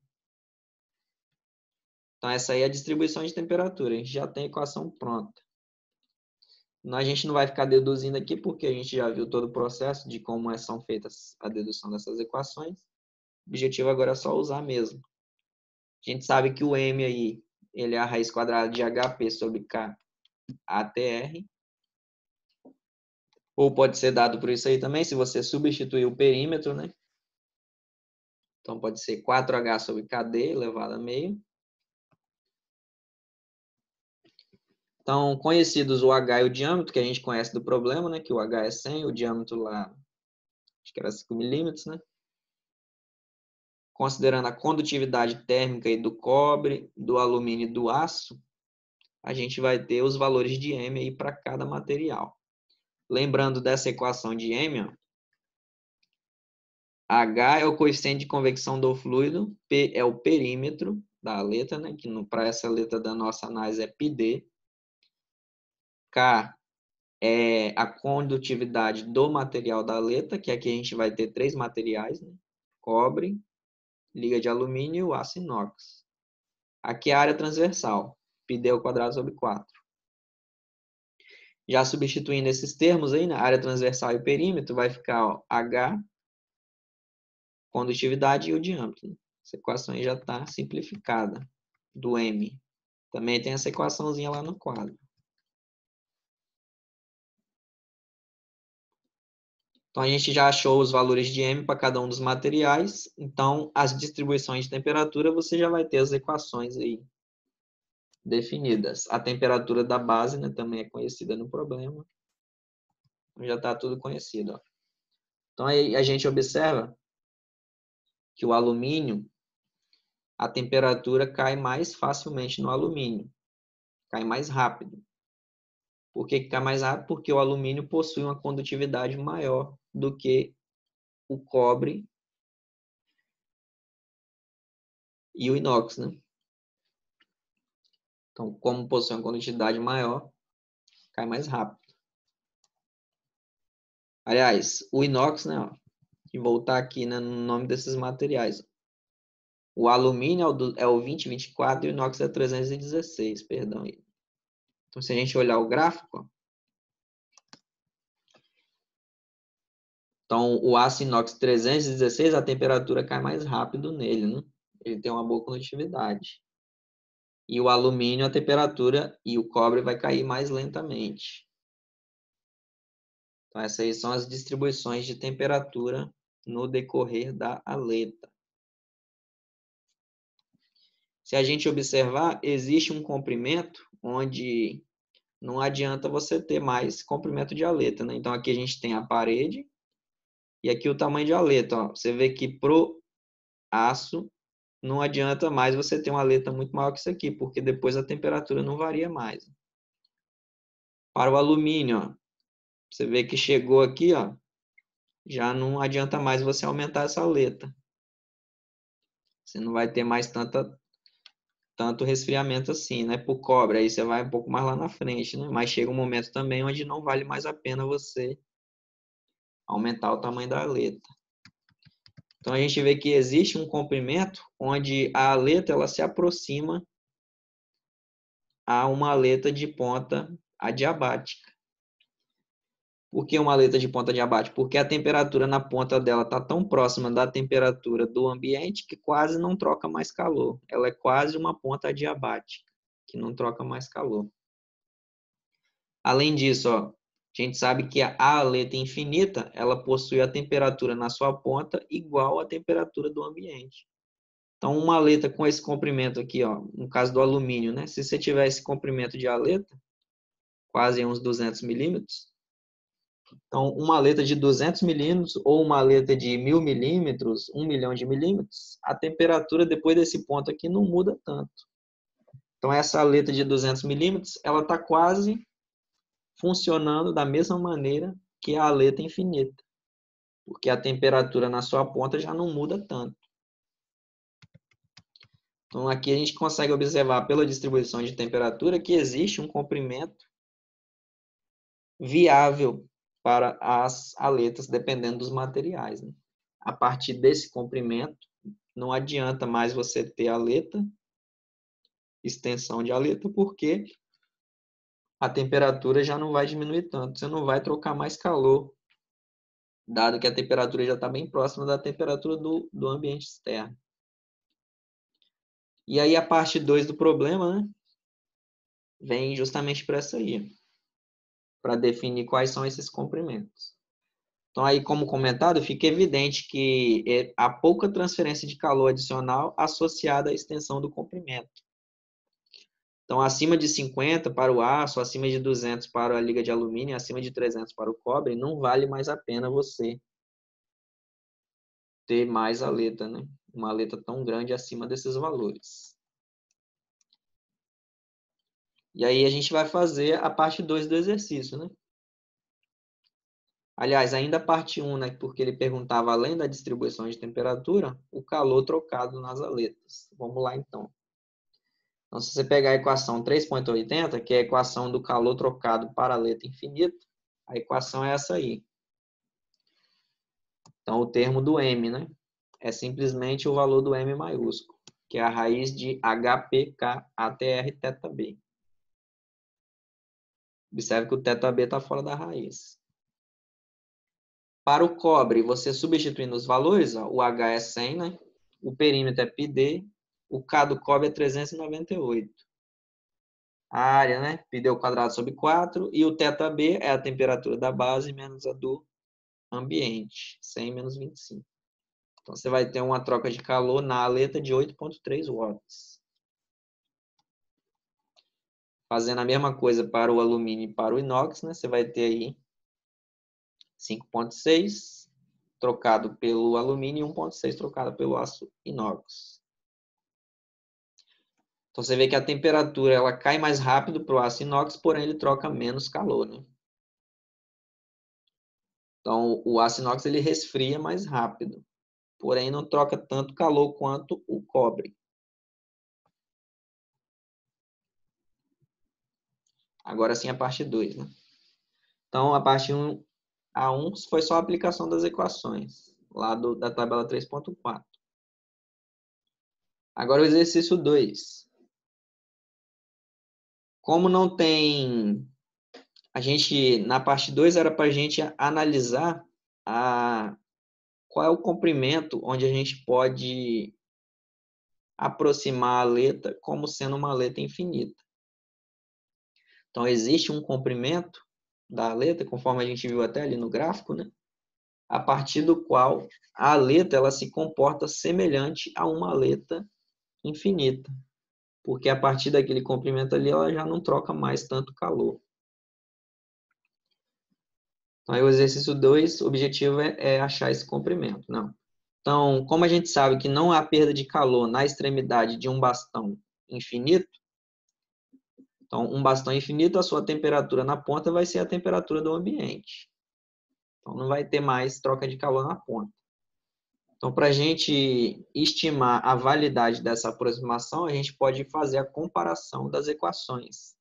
Então, essa aí é a distribuição de temperatura. A gente já tem a equação pronta. A gente não vai ficar deduzindo aqui, porque a gente já viu todo o processo de como são feitas a dedução dessas equações. O objetivo agora é só usar mesmo. A gente sabe que o M aí, ele é a raiz quadrada de HP sobre K ATR. Ou pode ser dado por isso aí também, se você substituir o perímetro, né? Então, pode ser 4H sobre KD elevado a meio. Então, conhecidos o H e o diâmetro, que a gente conhece do problema, né? Que o H é 100, o diâmetro lá, acho que era 5 milímetros, né? Considerando a condutividade térmica aí do cobre, do alumínio e do aço, a gente vai ter os valores de M aí para cada material. Lembrando dessa equação de M, ó, H é o coeficiente de convecção do fluido, P é o perímetro da letra, né? Que para essa letra da nossa análise é πd. K é a condutividade do material da letra, que aqui a gente vai ter 3 materiais, né? Cobre, liga de alumínio e aço inox. Aqui é a área transversal, πd ao quadrado sobre 4. Já substituindo esses termos aí, na área transversal e perímetro, vai ficar ó, H, condutividade e o diâmetro. Essa equação aí já está simplificada, do M. Também tem essa equaçãozinha lá no quadro. Então, a gente já achou os valores de M para cada um dos materiais. Então, as distribuições de temperatura, você já vai ter as equações aí definidas. A temperatura da base, né, também é conhecida no problema. Já está tudo conhecido. Ó. Então, aí a gente observa que o alumínio, a temperatura cai mais facilmente no alumínio. cai mais rápido. Por que cai mais rápido? Porque o alumínio possui uma condutividade maior do que o cobre e o inox, né? Então, como possui uma condutividade maior, cai mais rápido. Aliás, o inox, né? Ó, e voltar aqui, né, no nome desses materiais. O alumínio é o 2024 e o inox é 316, perdão. Então, se a gente olhar o gráfico, ó, então o aço inox 316, a temperatura cai mais rápido nele, né? Ele tem uma boa condutividade. E o alumínio, a temperatura e o cobre vai cair mais lentamente. Então, essas aí são as distribuições de temperatura no decorrer da aleta. Se a gente observar, existe um comprimento onde não adianta você ter mais comprimento de aleta, né? Então, aqui a gente tem a parede e aqui o tamanho de aleta. Ó. Você vê que pro aço não adianta mais você ter uma aleta muito maior que isso aqui, porque depois a temperatura não varia mais. Para o alumínio, ó, você vê que chegou aqui, ó, já não adianta mais você aumentar essa aleta. Você não vai ter mais tanto resfriamento assim, né? Por cobre, aí você vai um pouco mais lá na frente, né? Mas chega um momento também onde não vale mais a pena você aumentar o tamanho da aleta. Então a gente vê que existe um comprimento onde a aleta ela se aproxima a uma aleta de ponta adiabática. Por que uma aleta de ponta adiabática? Porque a temperatura na ponta dela está tão próxima da temperatura do ambiente que quase não troca mais calor. Ela é quase uma ponta adiabática, que não troca mais calor. Além disso, ó, a gente sabe que a aleta infinita ela possui a temperatura na sua ponta igual à temperatura do ambiente. Então, uma aleta com esse comprimento aqui, ó, no caso do alumínio, né? Se você tiver esse comprimento de aleta, quase uns 200 milímetros, então, uma aleta de 200 milímetros ou uma aleta de 1000 milímetros, 1 milhão de milímetros, a temperatura depois desse ponto aqui não muda tanto. Então, essa aleta de 200 milímetros, ela está quase funcionando da mesma maneira que a aleta infinita, porque a temperatura na sua ponta já não muda tanto. Então, aqui a gente consegue observar pela distribuição de temperatura que existe um comprimento viável para as aletas, dependendo dos materiais. Né? A partir desse comprimento, não adianta mais você ter aleta, extensão de aleta, porque a temperatura já não vai diminuir tanto. Você não vai trocar mais calor, dado que a temperatura já está bem próxima da temperatura do ambiente externo. E aí a parte 2 do problema, né, vem justamente para essa aí, para definir quais são esses comprimentos. Então aí, como comentado, fica evidente que há pouca transferência de calor adicional associada à extensão do comprimento. Então, acima de 50 para o aço, acima de 200 para a liga de alumínio, acima de 300 para o cobre, não vale mais a pena você ter mais aleta, né? Uma aleta tão grande acima desses valores. E aí a gente vai fazer a parte 2 do exercício, né? Aliás, ainda a parte 1, né? Porque ele perguntava, além da distribuição de temperatura, o calor trocado nas aletas. Vamos lá, então. Então, se você pegar a equação 3.80, que é a equação do calor trocado para a aleta infinita, a equação é essa aí. Então, o termo do M, né? É simplesmente o valor do M maiúsculo, que é a raiz de HPKATR θB. Observe que o θB está fora da raiz. Para o cobre, você substituindo os valores, ó, o H é 100, né? O perímetro é πd, o K do cobre é 398. A área, né? πd ao quadrado sobre 4, e o θB é a temperatura da base menos a do ambiente, 100 menos 25. Então, você vai ter uma troca de calor na aleta de 8,3 watts. Fazendo a mesma coisa para o alumínio e para o inox, né? Você vai ter aí 5,6 trocado pelo alumínio e 1,6 trocado pelo aço inox. Então, você vê que a temperatura ela cai mais rápido para o aço inox, porém ele troca menos calor, né? Então, o aço inox ele resfria mais rápido, porém não troca tanto calor quanto o cobre. Agora sim a parte 2, né? Então, a parte 1, A1 foi só a aplicação das equações, lá da tabela 3.4. Agora o exercício 2. Como não tem... na parte 2 era para a gente analisar qual é o comprimento onde a gente pode aproximar a aleta como sendo uma aleta infinita. Então, existe um comprimento da aleta, conforme a gente viu até ali no gráfico, né? A partir do qual a aleta ela se comporta semelhante a uma aleta infinita, porque a partir daquele comprimento ali ela já não troca mais tanto calor. Então, aí o exercício 2, o objetivo é achar esse comprimento. Não. Então, como a gente sabe que não há perda de calor na extremidade de um bastão infinito, então, um bastão infinito, a sua temperatura na ponta vai ser a temperatura do ambiente. Então, não vai ter mais troca de calor na ponta. Então, para a gente estimar a validade dessa aproximação, a gente pode fazer a comparação das equações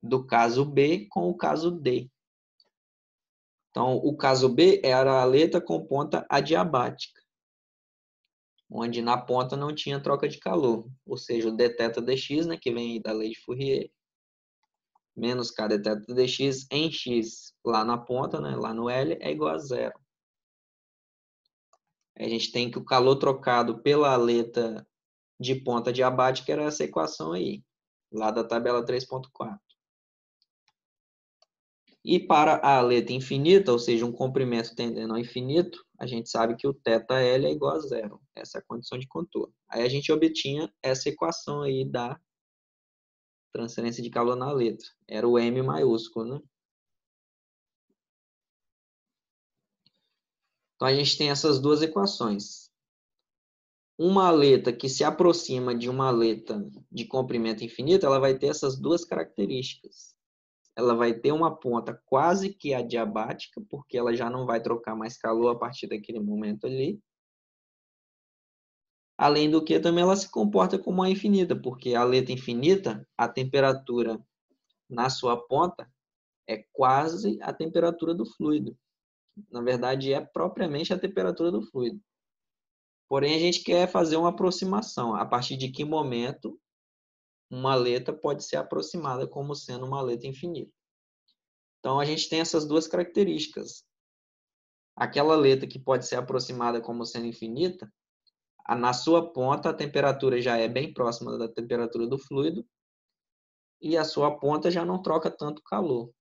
do caso B com o caso D. Então, o caso B era a aleta com ponta adiabática, onde na ponta não tinha troca de calor, ou seja, o dθ dx, né, que vem da lei de Fourier, menos k dθ dx em x lá na ponta, né, lá no L, é igual a zero. A gente tem que o calor trocado pela aleta de ponta diabática era essa equação aí, lá da tabela 3.4. E para a aleta infinita, ou seja, um comprimento tendendo ao infinito, a gente sabe que o θL é igual a zero. Essa é a condição de contorno. Aí a gente obtinha essa equação aí da transferência de calor na letra. Era o M maiúsculo, né? Então a gente tem essas duas equações. Uma aleta que se aproxima de uma aleta de comprimento infinito, ela vai ter essas duas características. Ela vai ter uma ponta quase que adiabática, porque ela já não vai trocar mais calor a partir daquele momento ali. Além do que, também ela se comporta como uma infinita, porque a aleta infinita, a temperatura na sua ponta é quase a temperatura do fluido. Na verdade, é propriamente a temperatura do fluido. Porém, a gente quer fazer uma aproximação. A partir de que momento uma aleta pode ser aproximada como sendo uma aleta infinita. Então, a gente tem essas duas características. Aquela aleta que pode ser aproximada como sendo infinita, na sua ponta a temperatura já é bem próxima da temperatura do fluido e a sua ponta já não troca tanto calor.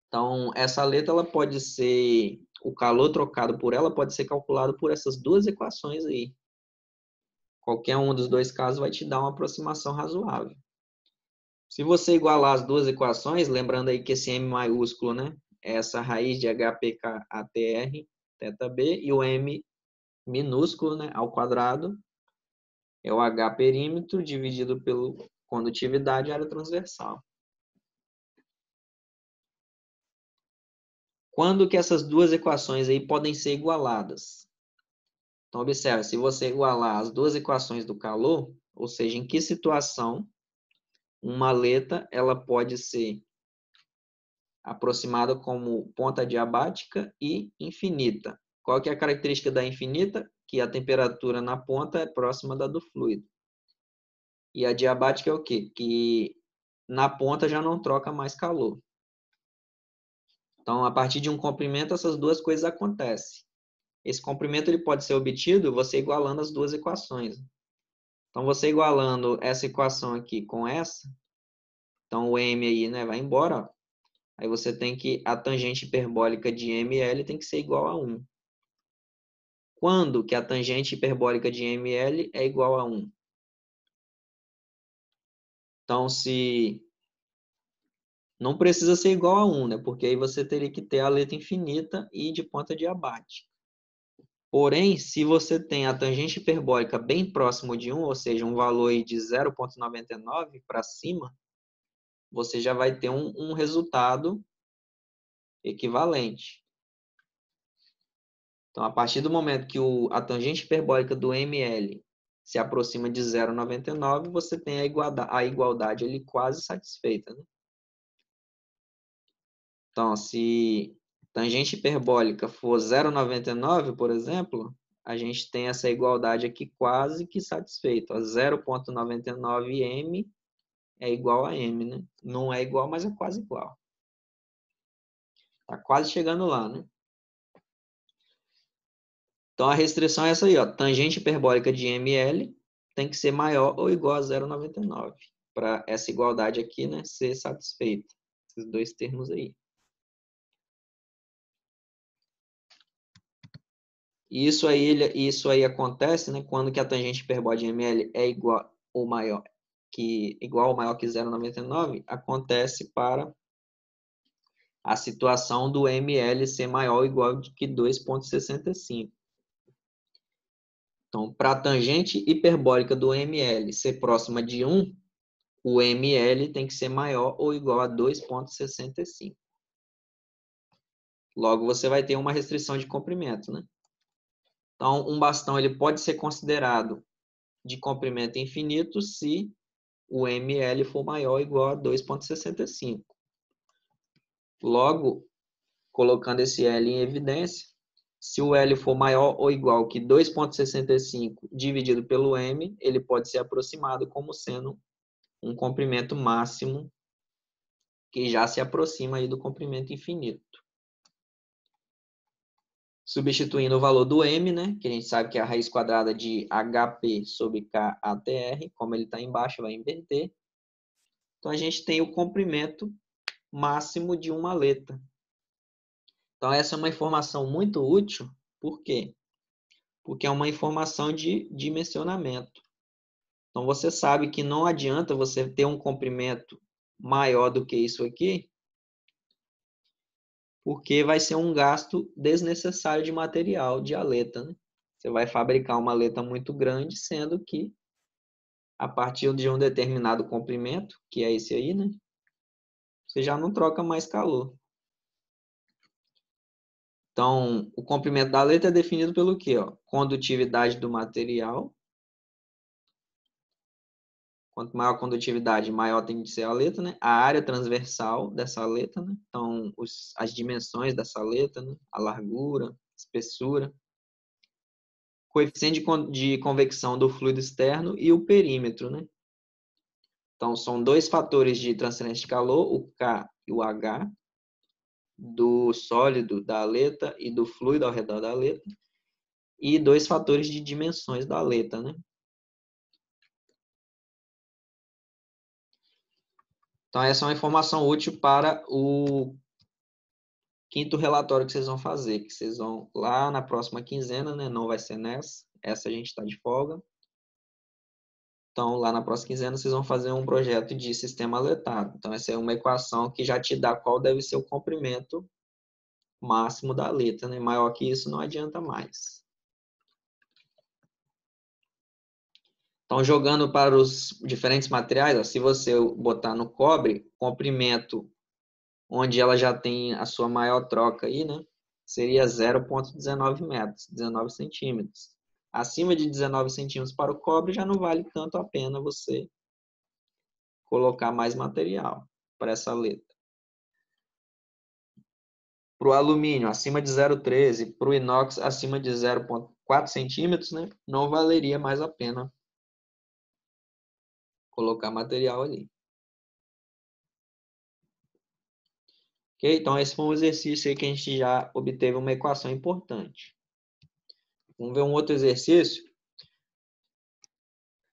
Então, essa aleta ela pode ser, o calor trocado por ela pode ser calculado por essas duas equações aí. Qualquer um dos dois casos vai te dar uma aproximação razoável. Se você igualar as duas equações, lembrando aí que esse M maiúsculo, né, é essa raiz de HPKATR, θB, e o M minúsculo, né, ao quadrado, é o H perímetro dividido pelo condutividade e área transversal. Quando que essas duas equações aí podem ser igualadas? Então, observe, se você igualar as duas equações do calor, ou seja, em que situação uma aleta ela pode ser aproximada como ponta diabática e infinita. Qual que é a característica da infinita? Que a temperatura na ponta é próxima da do fluido. E a diabática é o quê? Que na ponta já não troca mais calor. Então, a partir de um comprimento, essas duas coisas acontecem. Esse comprimento ele pode ser obtido você igualando as duas equações. Então, você igualando essa equação aqui com essa, então o M aí, né, vai embora. Ó. Aí você tem que a tangente hiperbólica de ML tem que ser igual a 1. Quando que a tangente hiperbólica de ML é igual a 1? Então, se não precisa ser igual a 1, né? Porque aí você teria que ter a aleta infinita e de ponta diabática. Porém, se você tem a tangente hiperbólica bem próximo de 1, ou seja, um valor aí de 0,99 para cima, você já vai ter um resultado equivalente. Então, a partir do momento que a tangente hiperbólica do ML se aproxima de 0,99, você tem a igualdade ali quase satisfeita, né? Então, se tangente hiperbólica for 0,99, por exemplo, a gente tem essa igualdade aqui quase que satisfeita. 0,99m é igual a m, né? Não é igual, mas é quase igual. Está quase chegando lá, né? Então, a restrição é essa aí, ó. Tangente hiperbólica de ML tem que ser maior ou igual a 0,99 para essa igualdade aqui, né, ser satisfeita. Esses dois termos aí. Isso aí acontece, né, quando que a tangente hiperbólica de ML é igual ou maior que 0,99, acontece para a situação do ML ser maior ou igual que 2,65. Então, para a tangente hiperbólica do ML ser próxima de 1, o ML tem que ser maior ou igual a 2,65. Logo, você vai ter uma restrição de comprimento, né? Então, um bastão ele pode ser considerado de comprimento infinito se o ML for maior ou igual a 2,65. Logo, colocando esse L em evidência, se o L for maior ou igual que 2,65 dividido pelo M, ele pode ser aproximado como sendo um comprimento máximo que já se aproxima aí do comprimento infinito. Substituindo o valor do M, né, que a gente sabe que é a raiz quadrada de HP sobre KATR, como ele está embaixo, vai inverter. Então, a gente tem o comprimento máximo de uma aleta. Então, essa é uma informação muito útil. Por quê? Porque é uma informação de dimensionamento. Então, você sabe que não adianta você ter um comprimento maior do que isso aqui, porque vai ser um gasto desnecessário de material, de aleta, né? Você vai fabricar uma aleta muito grande, sendo que a partir de um determinado comprimento, que é esse aí, né? Você já não troca mais calor. Então, o comprimento da aleta é definido pelo quê? Ó? Condutividade do material. Quanto maior a condutividade, maior tem de ser a aleta, né? A área transversal dessa aleta, né? Então, as dimensões dessa aleta, né? A largura, espessura. Coeficiente de convecção do fluido externo e o perímetro, né? Então, são dois fatores de transferência de calor, o K e o H, do sólido da aleta e do fluido ao redor da aleta, e dois fatores de dimensões da aleta, né? Então, essa é uma informação útil para o quinto relatório que vocês vão fazer, que vocês vão lá na próxima quinzena, né? Não vai ser nessa, essa a gente está de folga. Então, lá na próxima quinzena, vocês vão fazer um projeto de sistema aletado. Então, essa é uma equação que já te dá qual deve ser o comprimento máximo da aleta, né? Maior que isso não adianta mais. Então, jogando para os diferentes materiais, ó, se você botar no cobre, comprimento onde ela já tem a sua maior troca aí, né? Seria 0,19 metros, 19 centímetros. Acima de 19 centímetros para o cobre já não vale tanto a pena você colocar mais material para essa letra. Para o alumínio, acima de 0,13, para o inox, acima de 0,4 centímetros, né? Não valeria mais a pena colocar material ali. Ok? Então, esse foi um exercício aí que a gente já obteve uma equação importante. Vamos ver um outro exercício.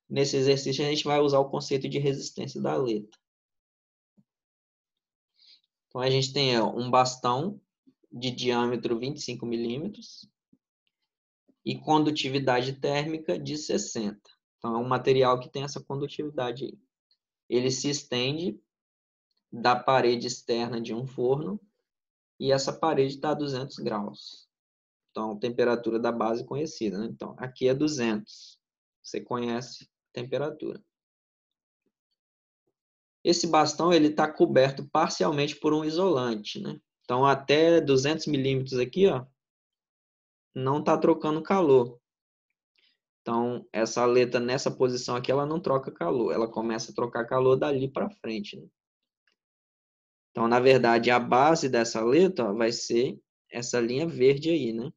Nesse exercício, a gente vai usar o conceito de resistência da aleta. Então, a gente tem um bastão de diâmetro 25 milímetros e condutividade térmica de 60. Então, é um material que tem essa condutividade aí. Ele se estende da parede externa de um forno e essa parede está a 200 graus. Então, temperatura da base conhecida, né? Então, aqui é 200. Você conhece a temperatura. Esse bastão ele está coberto parcialmente por um isolante, né? Então, até 200 milímetros aqui, ó, não está trocando calor. Então, essa aleta nessa posição aqui, ela não troca calor. Ela começa a trocar calor dali para frente, né? Então, na verdade, a base dessa aleta, ó, vai ser essa linha verde aí, né?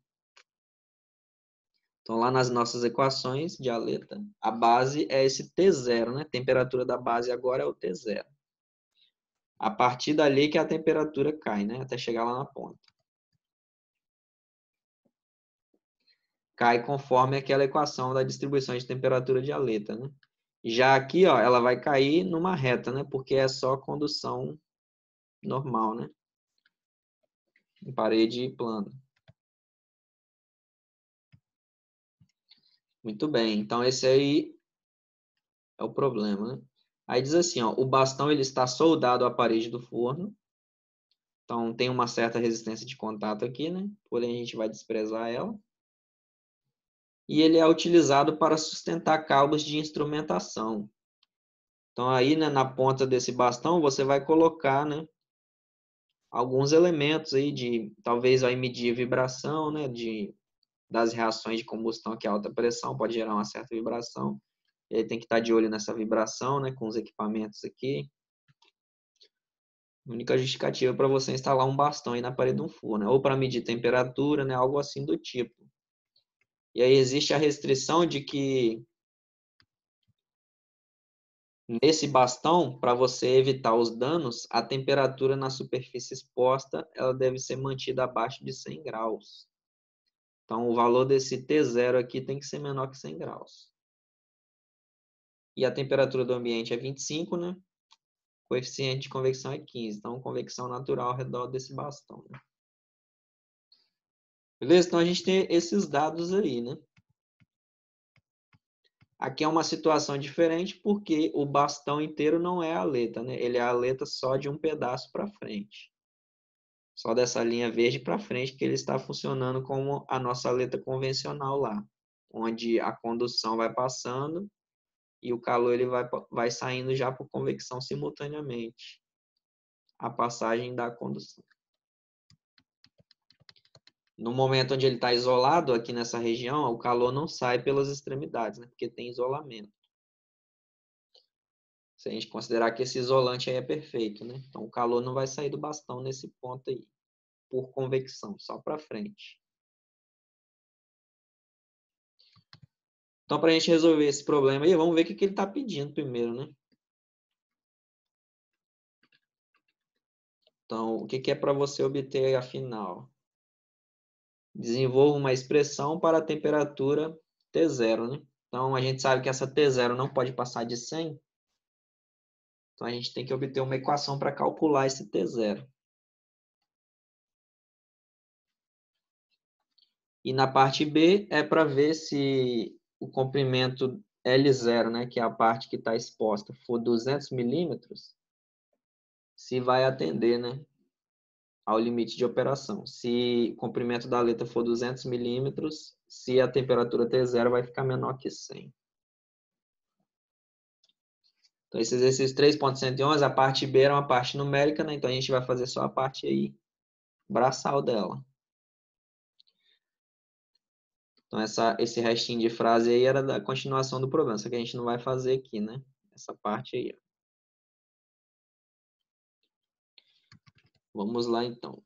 Então, lá nas nossas equações de aleta, a base é esse T0, né? A temperatura da base agora é o T0. A partir dali que a temperatura cai, né? Até chegar lá na ponta. Cai conforme aquela equação da distribuição de temperatura de aleta, né? Já aqui, ó, ela vai cair numa reta, né? Porque é só condução normal, né? Em parede plana. Muito bem. Então, esse aí é o problema, né? Aí diz assim, ó, o bastão ele está soldado à parede do forno. Então, tem uma certa resistência de contato aqui, né? Porém, a gente vai desprezar ela. E ele é utilizado para sustentar cabos de instrumentação. Então, aí, né, na ponta desse bastão, você vai colocar, né, alguns elementos aí de, talvez vai medir a vibração, né, das reações de combustão, que a alta pressão pode gerar uma certa vibração. E aí tem que estar de olho nessa vibração, né, com os equipamentos aqui. A única justificativa para você instalar um bastão aí na parede de um forno, né, ou para medir temperatura, né, algo assim do tipo. E aí existe a restrição de que nesse bastão, para você evitar os danos, a temperatura na superfície exposta ela deve ser mantida abaixo de 100 graus. Então, o valor desse T0 aqui tem que ser menor que 100 graus. E a temperatura do ambiente é 25, né? O coeficiente de convecção é 15. Então, convecção natural ao redor desse bastão, né? Beleza? Então, a gente tem esses dados aí, né? Aqui é uma situação diferente porque o bastão inteiro não é a aleta, né? Ele é a aleta só de um pedaço para frente. Só dessa linha verde para frente que ele está funcionando como a nossa aleta convencional lá, onde a condução vai passando e o calor ele vai saindo já por convecção simultaneamente, a passagem da condução. No momento onde ele está isolado aqui nessa região, o calor não sai pelas extremidades, né? Porque tem isolamento. Se a gente considerar que esse isolante aí é perfeito, né? Então o calor não vai sair do bastão nesse ponto aí, por convecção, só para frente. Então, para a gente resolver esse problema aí, vamos ver o que ele está pedindo primeiro, né? Então, o que é para você obter afinal? Desenvolva uma expressão para a temperatura T0, né? Então, a gente sabe que essa T0 não pode passar de 100. Então, a gente tem que obter uma equação para calcular esse T0. E na parte B é para ver se o comprimento L0, né, que é a parte que está exposta, for 200 milímetros, se vai atender, né, ao limite de operação. Se o comprimento da aleta for 200 milímetros, se a temperatura T0 vai ficar menor que 100. Então, esse exercício 3.111, a parte B era uma parte numérica, né? Então, a gente vai fazer só a parte aí braçal dela. Então, esse restinho de frase aí era da continuação do problema, só que a gente não vai fazer aqui, né? Essa parte aí. Ó. Vamos lá, então.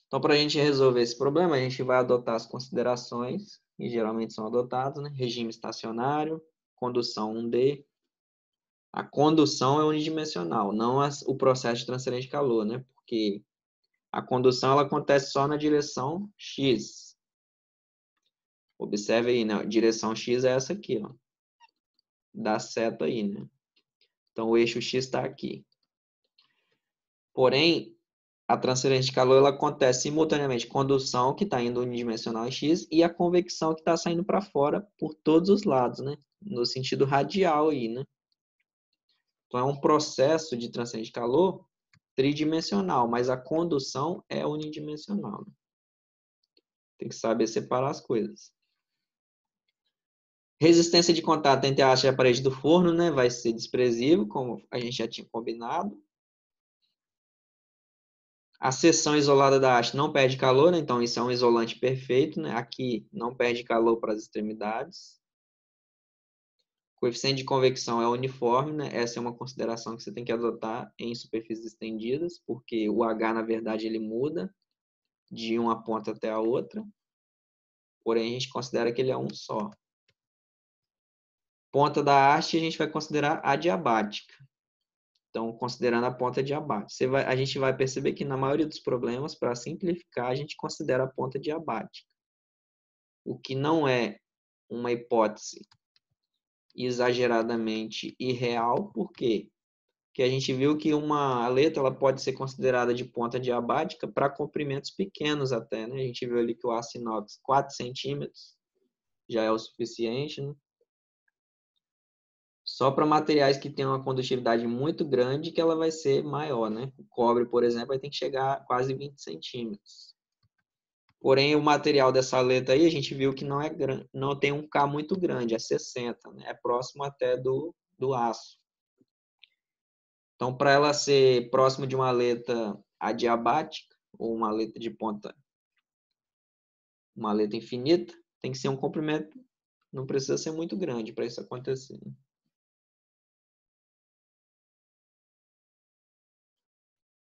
Então, para a gente resolver esse problema, a gente vai adotar as considerações, que geralmente são adotadas, né? Regime estacionário, condução 1D. A condução é unidimensional, não o processo de transferência de calor, né? Porque a condução ela acontece só na direção X. Observe aí, né? A direção X é essa aqui, ó. Da seta aí, né? Então, o eixo X está aqui. Porém, a transferência de calor ela acontece simultaneamente condução, que está indo unidimensional em X, e a convecção, que está saindo para fora por todos os lados, né? No sentido radial aí, né? Então, é um processo de transferência de calor tridimensional, mas a condução é unidimensional, né? Tem que saber separar as coisas. Resistência de contato entre a haste e a parede do forno, né, vai ser desprezível, como a gente já tinha combinado. A seção isolada da haste não perde calor, né? Então isso é um isolante perfeito, né? Aqui não perde calor para as extremidades. O coeficiente de convecção é uniforme, né? Essa é uma consideração que você tem que adotar em superfícies estendidas, porque o H, na verdade, ele muda de uma ponta até a outra. Porém, a gente considera que ele é um só. Ponta da haste a gente vai considerar adiabática. Então, considerando a ponta diabática. A gente vai perceber que na maioria dos problemas, para simplificar, a gente considera a ponta diabática. O que não é uma hipótese exageradamente irreal, por quê? Porque a gente viu que uma aleta ela pode ser considerada de ponta diabática para comprimentos pequenos até, né? A gente viu ali que o aço inox 4 centímetros já é o suficiente, né? Só para materiais que têm uma condutividade muito grande que ela vai ser maior, né? O cobre, por exemplo, vai ter que chegar a quase 20 centímetros. Porém, o material dessa aleta aí, a gente viu que não é grande, não tem um K muito grande, é 60, né? É próximo até do aço. Então, para ela ser próximo de uma aleta adiabática, ou uma aleta de ponta, uma aleta infinita, tem que ser um comprimento, não precisa ser muito grande para isso acontecer.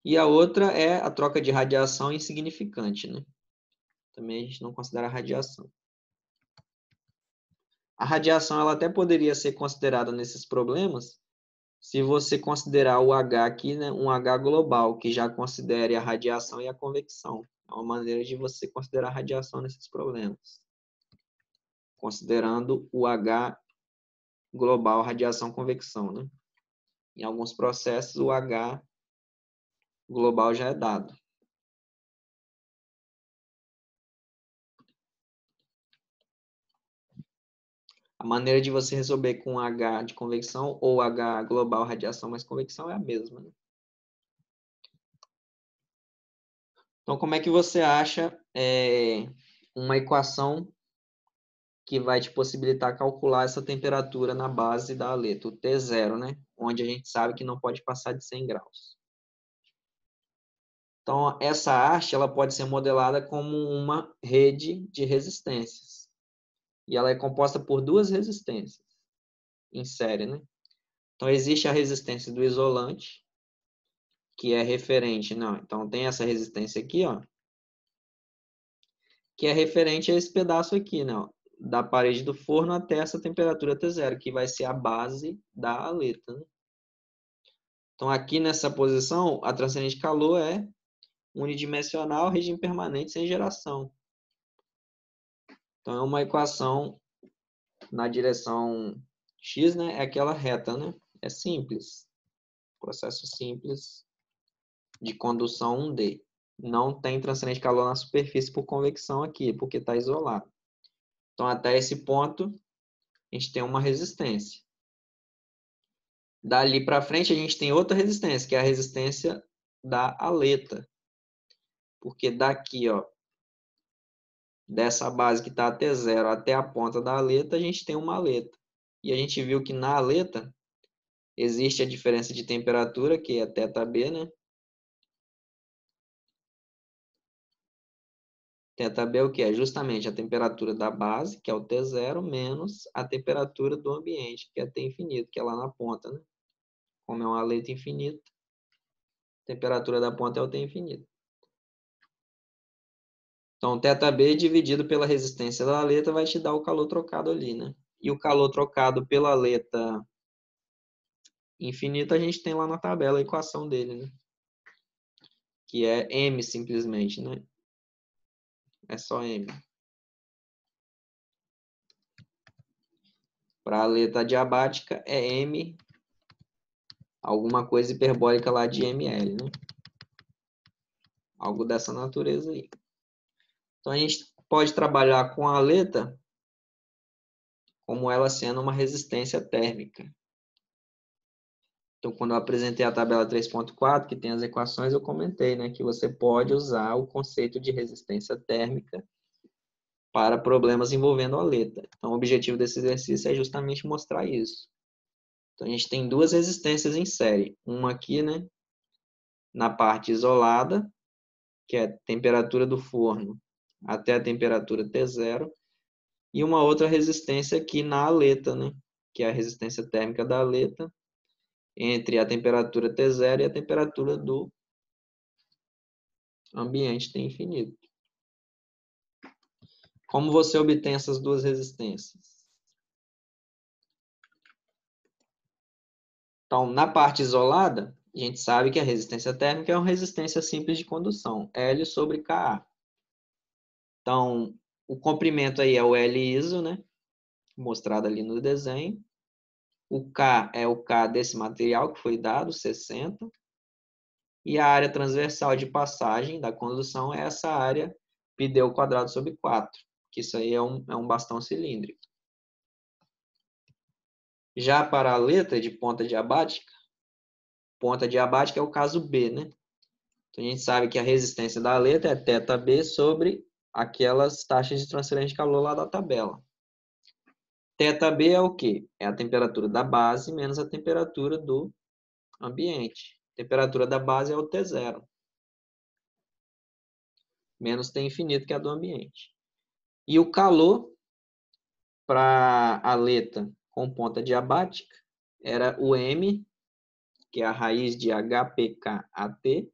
E a outra é a troca de radiação insignificante, né? Também a gente não considera radiação. A radiação ela até poderia ser considerada nesses problemas, se você considerar o H aqui, né, um H global, que já considere a radiação e a convecção. É uma maneira de você considerar a radiação nesses problemas. Considerando o H global, radiação, convecção, né? Em alguns processos, o H global já é dado. A maneira de você resolver com H de convecção ou H global, radiação mais convecção é a mesma, né? Então, como é que você acha uma equação que vai te possibilitar calcular essa temperatura na base da aleta, o T0, né? Onde a gente sabe que não pode passar de 100 graus. Então, essa haste ela pode ser modelada como uma rede de resistências. E ela é composta por duas resistências em série, né? Então, existe a resistência do isolante, que é referente, não, então tem essa resistência aqui, ó, que é referente a esse pedaço aqui, né, ó, da parede do forno até essa temperatura T0, que vai ser a base da aleta, né? Então, aqui nessa posição, a transferência de calor é unidimensional, regime permanente sem geração. Então, é uma equação na direção x, né, é aquela reta, né? É simples. Processo simples de condução 1D. Não tem transferência de calor na superfície por convecção aqui, porque está isolado. Então, até esse ponto, a gente tem uma resistência. Dali para frente, a gente tem outra resistência, que é a resistência da aleta. Porque daqui, ó, dessa base que está até zero até a ponta da aleta, a gente tem uma aleta. E a gente viu que na aleta existe a diferença de temperatura, que é θB, né? θB é o que? É justamente a temperatura da base, que é o T0, menos a temperatura do ambiente, que é T infinito, que é lá na ponta, né? Como é uma aleta infinita, a temperatura da ponta é o T infinito. Então, θB dividido pela resistência da aleta vai te dar o calor trocado ali, né? E o calor trocado pela aleta infinita a gente tem lá na tabela a equação dele, né? Que é M simplesmente, né? É só M. Para a aleta diabática é M, alguma coisa hiperbólica lá de ml, né? Algo dessa natureza aí. Então, a gente pode trabalhar com a aleta como ela sendo uma resistência térmica. Então, quando eu apresentei a tabela 3.4, que tem as equações, eu comentei, né, que você pode usar o conceito de resistência térmica para problemas envolvendo a letra. Então, o objetivo desse exercício é justamente mostrar isso. Então, a gente tem duas resistências em série. Uma aqui, né, na parte isolada, que é a temperatura do forno até a temperatura T0, e uma outra resistência aqui na aleta, né, que é a resistência térmica da aleta, entre a temperatura T0 e a temperatura do ambiente T infinito. Como você obtém essas duas resistências? Então, na parte isolada, a gente sabe que a resistência térmica é uma resistência simples de condução, L sobre Ka. Então, o comprimento aí é o L ISO, né? Mostrado ali no desenho. O K é o K desse material que foi dado, 60. E a área transversal de passagem da condução é essa área πd ao quadrado sobre 4, que isso aí é um bastão cilíndrico. Já para a letra de ponta diabática é o caso B, né? Então, a gente sabe que a resistência da letra é θB sobre aquelas taxas de transferência de calor lá da tabela. θB é o quê? É a temperatura da base menos a temperatura do ambiente. A temperatura da base é o T0. Menos T infinito, que é a do ambiente. E o calor para a letra com ponta diabática era o M, que é a raiz de HPKAT,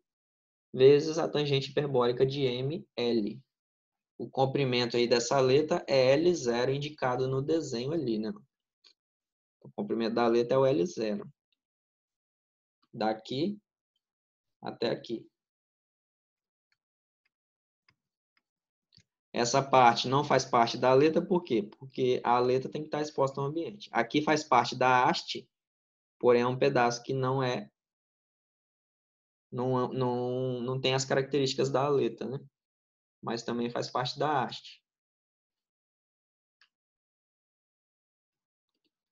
vezes a tangente hiperbólica de ML. O comprimento aí dessa letra é L0, indicado no desenho ali, né? O comprimento da letra é o L0. Daqui até aqui. Essa parte não faz parte da letra, por quê? Porque a letra tem que estar exposta ao ambiente. Aqui faz parte da haste, porém é um pedaço que não tem as características da letra, né? Mas também faz parte da haste.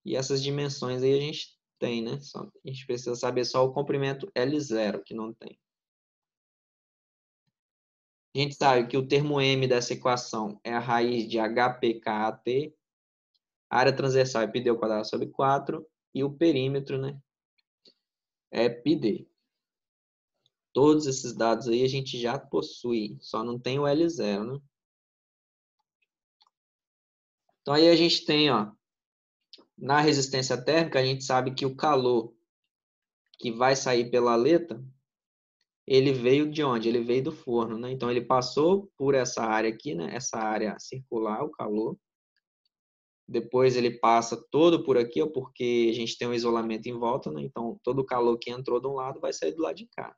E essas dimensões aí a gente tem, né? A gente precisa saber só o comprimento L0, que não tem. A gente sabe que o termo M dessa equação é a raiz de HPKAT, a área transversal é πd ao quadrado sobre 4, e o perímetro, né, é πd. Todos esses dados aí a gente já possui, só não tem o L0, né? Então aí a gente tem, ó, na resistência térmica, a gente sabe que o calor que vai sair pela aleta, ele veio de onde? Ele veio do forno, né? Então ele passou por essa área aqui, né? Essa área circular, o calor. Depois ele passa todo por aqui, ó, porque a gente tem um isolamento em volta, né? Então todo o calor que entrou de um lado vai sair do lado de cá.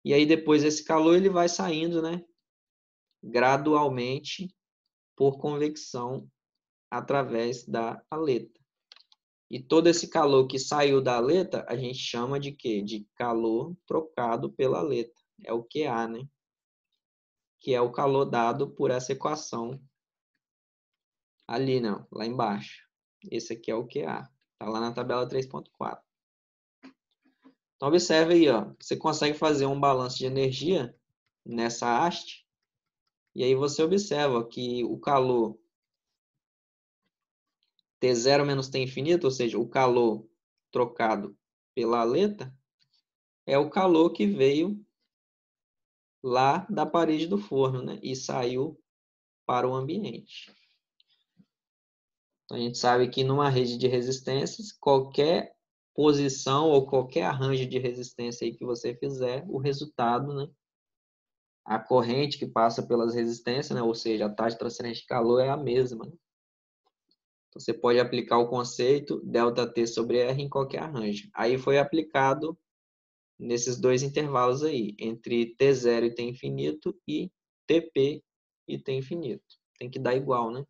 E aí depois esse calor ele vai saindo, né? Gradualmente por convecção através da aleta. E todo esse calor que saiu da aleta, a gente chama de quê? De calor trocado pela aleta. É o QA, né? Que é o calor dado por essa equação ali, não, lá embaixo. Esse aqui é o QA. Está lá na tabela 3.4. Então, observe aí, ó. Você consegue fazer um balanço de energia nessa haste. E aí você observa que o calor T0 menos T infinito, ou seja, o calor trocado pela aleta, é o calor que veio lá da parede do forno, né? E saiu para o ambiente. Então, a gente sabe que numa rede de resistências, qualquer posição ou qualquer arranjo de resistência aí que você fizer, o resultado, né? A corrente que passa pelas resistências, né? Ou seja, a taxa de transferência de calor é a mesma, né? Então, você pode aplicar o conceito ΔT sobre R em qualquer arranjo. Aí foi aplicado nesses dois intervalos aí, entre T0 e T infinito e TP e T infinito. Tem que dar igual, né?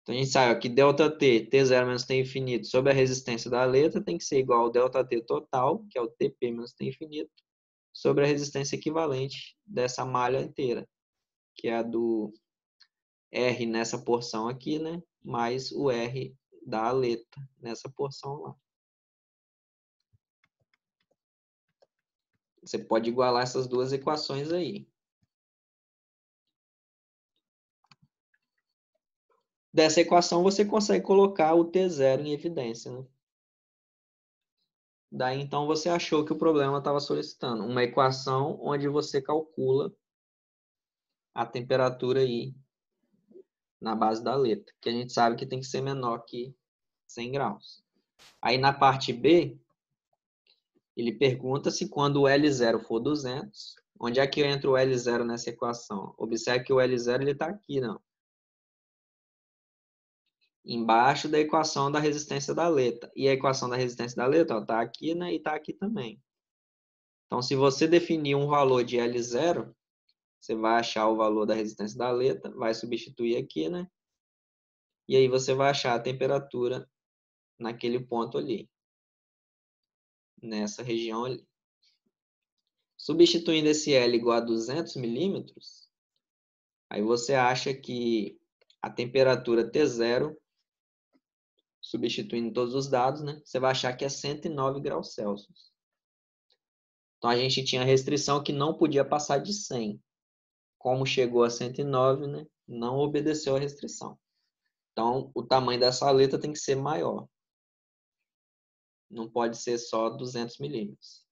Então, a gente sabe que ΔT, T0 menos T infinito, sobre a resistência da letra, tem que ser igual ao ΔT total, que é o TP menos T infinito, sobre a resistência equivalente dessa malha inteira, que é a do R nessa porção aqui, né? Mais o R da aleta nessa porção lá. Você pode igualar essas duas equações aí. Dessa equação, você consegue colocar o T0 em evidência, né? Daí, então, você achou que o problema estava solicitando uma equação onde você calcula a temperatura aí na base da letra, que a gente sabe que tem que ser menor que 100 graus. Aí, na parte B, ele pergunta se quando o L0 for 200, onde é que entra o L0 nessa equação? Observe que o L0 está aqui, não. Embaixo da equação da resistência da letra. E a equação da resistência da letra está aqui, né, e está aqui também. Então, se você definir um valor de L0, você vai achar o valor da resistência da letra, vai substituir aqui, né? E aí você vai achar a temperatura naquele ponto ali. Nessa região ali. Substituindo esse L igual a 200 milímetros, aí você acha que a temperatura T0, substituindo todos os dados, né? Você vai achar que é 109 graus Celsius. Então, a gente tinha restrição que não podia passar de 100. Como chegou a 109, né? Não obedeceu a restrição. Então, o tamanho dessa letra tem que ser maior. Não pode ser só 200 milímetros.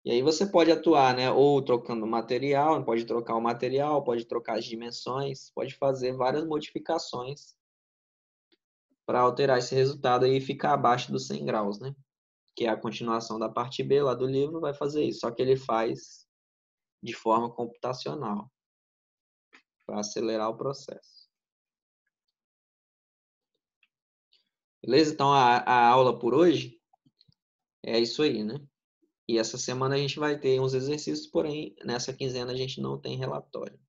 E aí você pode atuar, né? Ou trocando o material, pode trocar o material, pode trocar as dimensões, pode fazer várias modificações para alterar esse resultado e ficar abaixo dos 100 graus, né? Que é a continuação da parte B lá do livro, vai fazer isso. Só que ele faz de forma computacional para acelerar o processo. Beleza? Então, a aula por hoje é isso aí, né? E essa semana a gente vai ter uns exercícios, porém, nessa quinzena a gente não tem relatório.